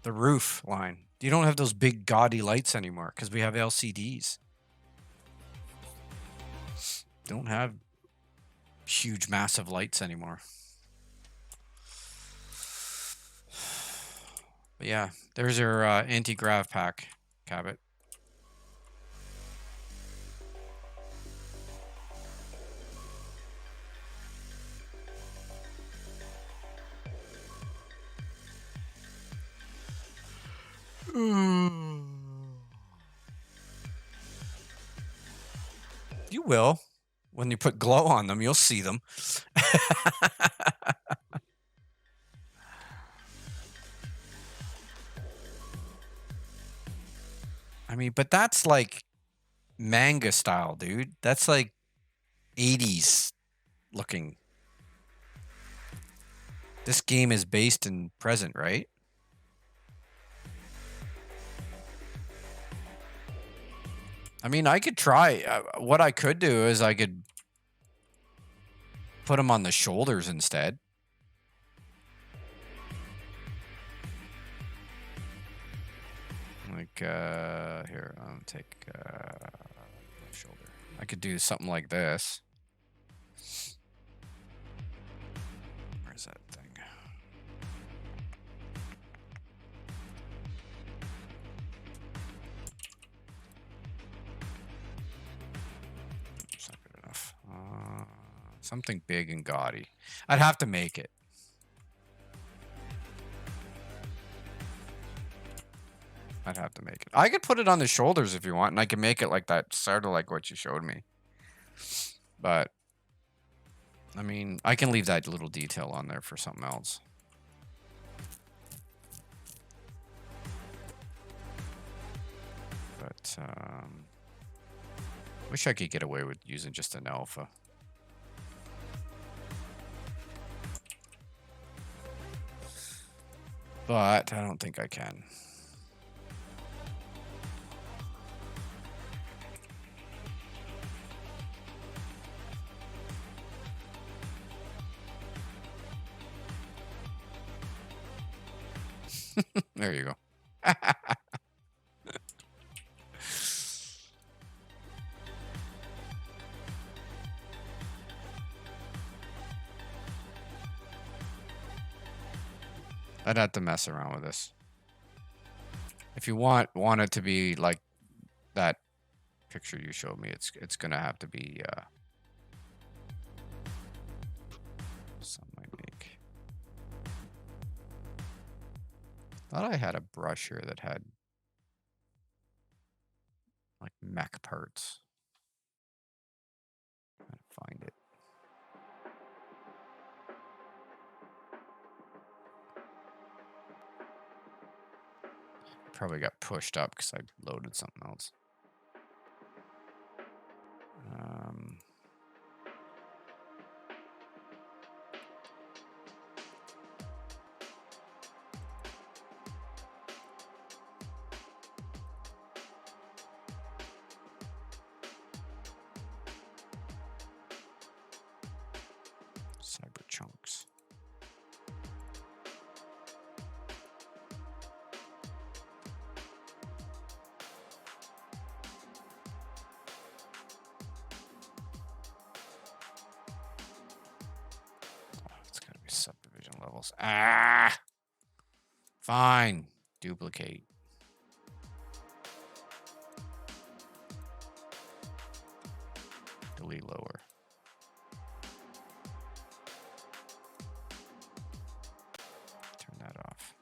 roof line. You don't have those big gaudy lights anymore because we have LCDs. Don't have huge, massive lights anymore. But yeah, there's your anti-grav pack, Cabot. You will. When you put glow on them, you'll see them. I mean, but that's like manga style, dude. That's like 80s looking. This game is based in present, right? I mean, I could try. What I could do is I could put them on the shoulders instead. Like, here, I'll take shoulder. I could do something like this. Where's that thing? It's not good enough. Something big and gaudy. I'd have to make it. I'd have to make it. I could put it on the shoulders if you want, and I can make it like that, sort of like what you showed me. But, I mean, I can leave that little detail on there for something else. But, wish I could get away with using just an alpha. But I don't think I can. There you go. I'd have to mess around with this. If you want it to be like that picture you showed me, it's gonna have to be something I make. Thought I had a brush here that had like mech parts. Trying to find it. Probably got pushed up because I loaded something else. Cyber chunks. It's gotta be subdivision levels. Ah! Fine. Duplicate. Delete lower. Turn that off.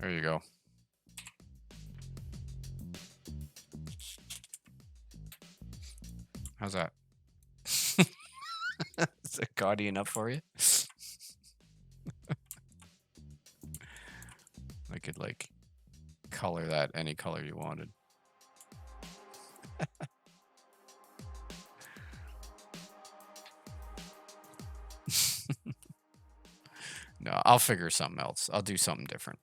There you go. How's that? Is it gaudy enough for you? I could like color that any color you wanted. No, I'll figure something else. I'll do something different.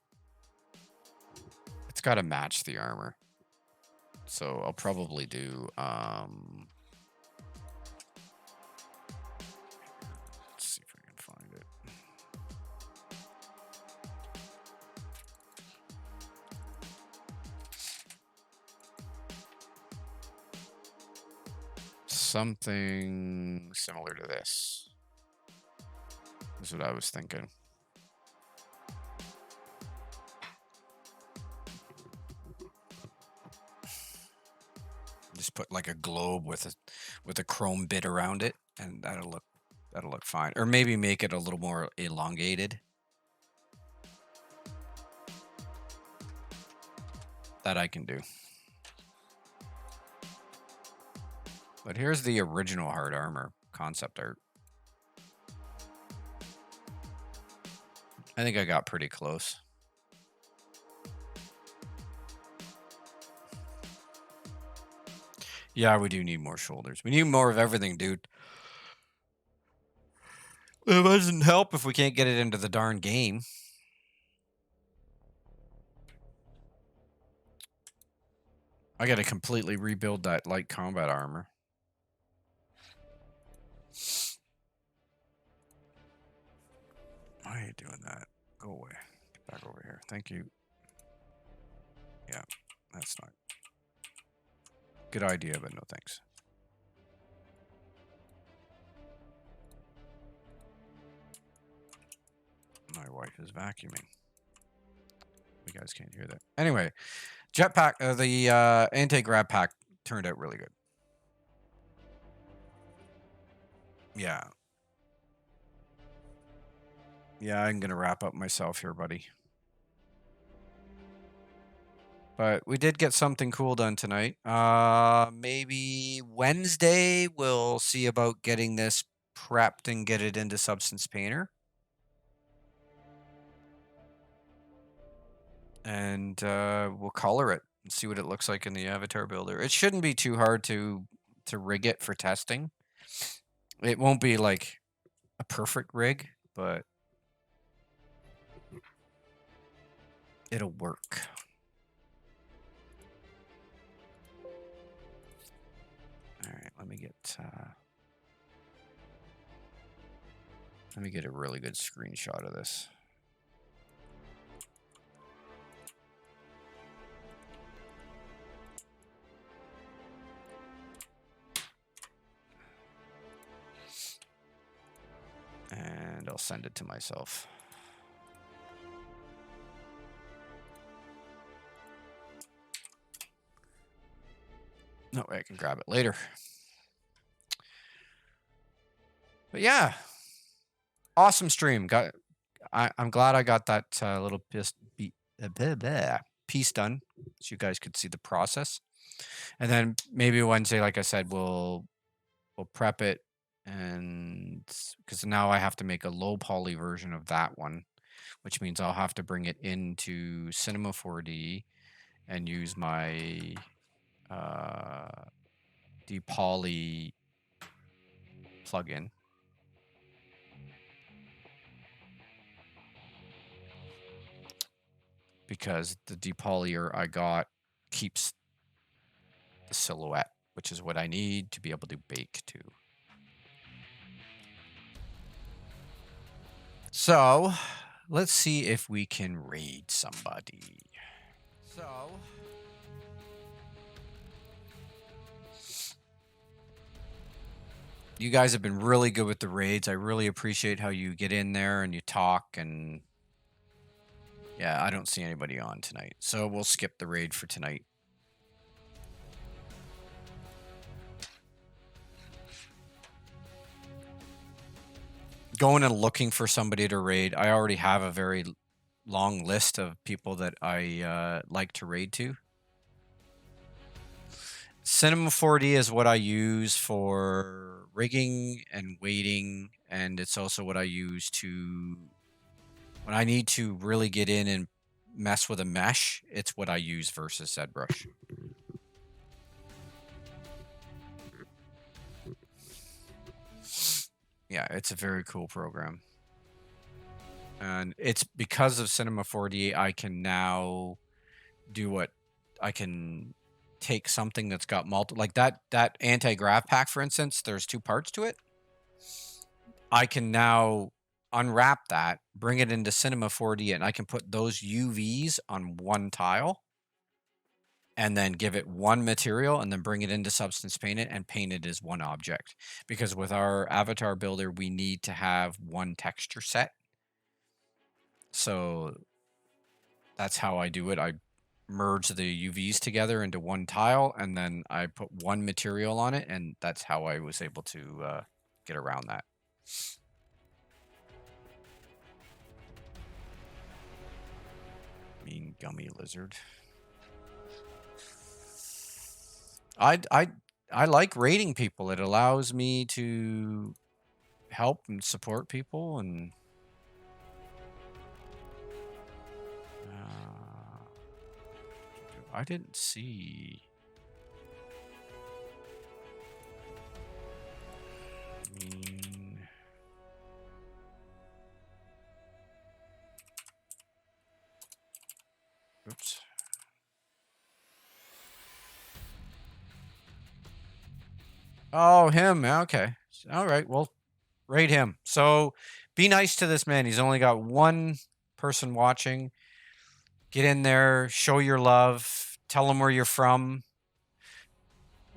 It's got to match the armor. So I'll probably do let's see if I can find it. Something similar to this is what I was thinking. Just put like a globe with a chrome bit around it, and that'll look fine. Or maybe make it a little more elongated. That I can do. But here's the original hard armor concept art. I think I got pretty close. Yeah, we do need more shoulders. We need more of everything, dude. It doesn't help if we can't get it into the darn game. I gotta completely rebuild that light combat armor. Why are you doing that? Go away. Get back over here. Thank you. Yeah, that's not good idea, but no thanks. My wife is vacuuming. You guys can't hear that. Anyway, jetpack, the anti-grab pack turned out really good. Yeah. Yeah, I'm gonna wrap up myself here, buddy. But we did get something cool done tonight. Maybe Wednesday we'll see about getting this prepped and get it into Substance Painter. And we'll color it and see what it looks like in the avatar builder. It shouldn't be too hard to rig it for testing. It won't be like a perfect rig, but it'll work. All right, let me get a really good screenshot of this. And I'll send it to myself. No, I can grab it later. But yeah, awesome stream. I'm glad I got that little piece done, so you guys could see the process. And then maybe Wednesday, like I said, we'll prep it, and because now I have to make a low poly version of that one, which means I'll have to bring it into Cinema 4D and use my depoly plugin. Because the depolier I got keeps the silhouette, which is what I need to be able to bake to. So let's see if we can raid somebody. So you guys have been really good with the raids. I really appreciate how you get in there and you talk, and yeah, I don't see anybody on tonight, so we'll skip the raid for tonight. Going and looking for somebody to raid. I already have a very long list of people that I like to raid to. Cinema 4D is what I use for rigging and weighting, and it's also what I use to when I need to really get in and mess with a mesh. It's what I use versus ZBrush. Yeah, it's a very cool program. And it's because of Cinema 4D, I can now do what I can take something that's got like that anti-grav pack, for instance, there's two parts to it. I can now unwrap that, bring it into Cinema 4D, and I can put those UVs on one tile and then give it one material and then bring it into Substance Paint it and paint it as one object. Because with our avatar builder, we need to have one texture set. So that's how I do it. I merge the UVs together into one tile and then I put one material on it, and that's how I was able to get around that. Mean gummy lizard. I like raiding people. It allows me to help and support people, and I didn't see. Oops. Oh, him. Okay. All right. Well, raid him. So be nice to this man. He's only got one person watching. Get in there, show your love, tell him where you're from.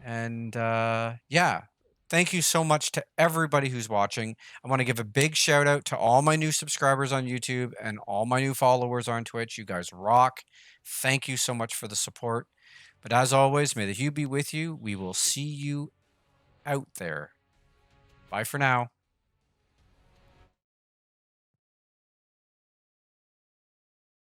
And yeah, thank you so much to everybody who's watching. I want to give a big shout out to all my new subscribers on YouTube and all my new followers on Twitch. You guys rock. Thank you so much for the support. But as always, may the hue be with you. We will see you out there. Bye for now.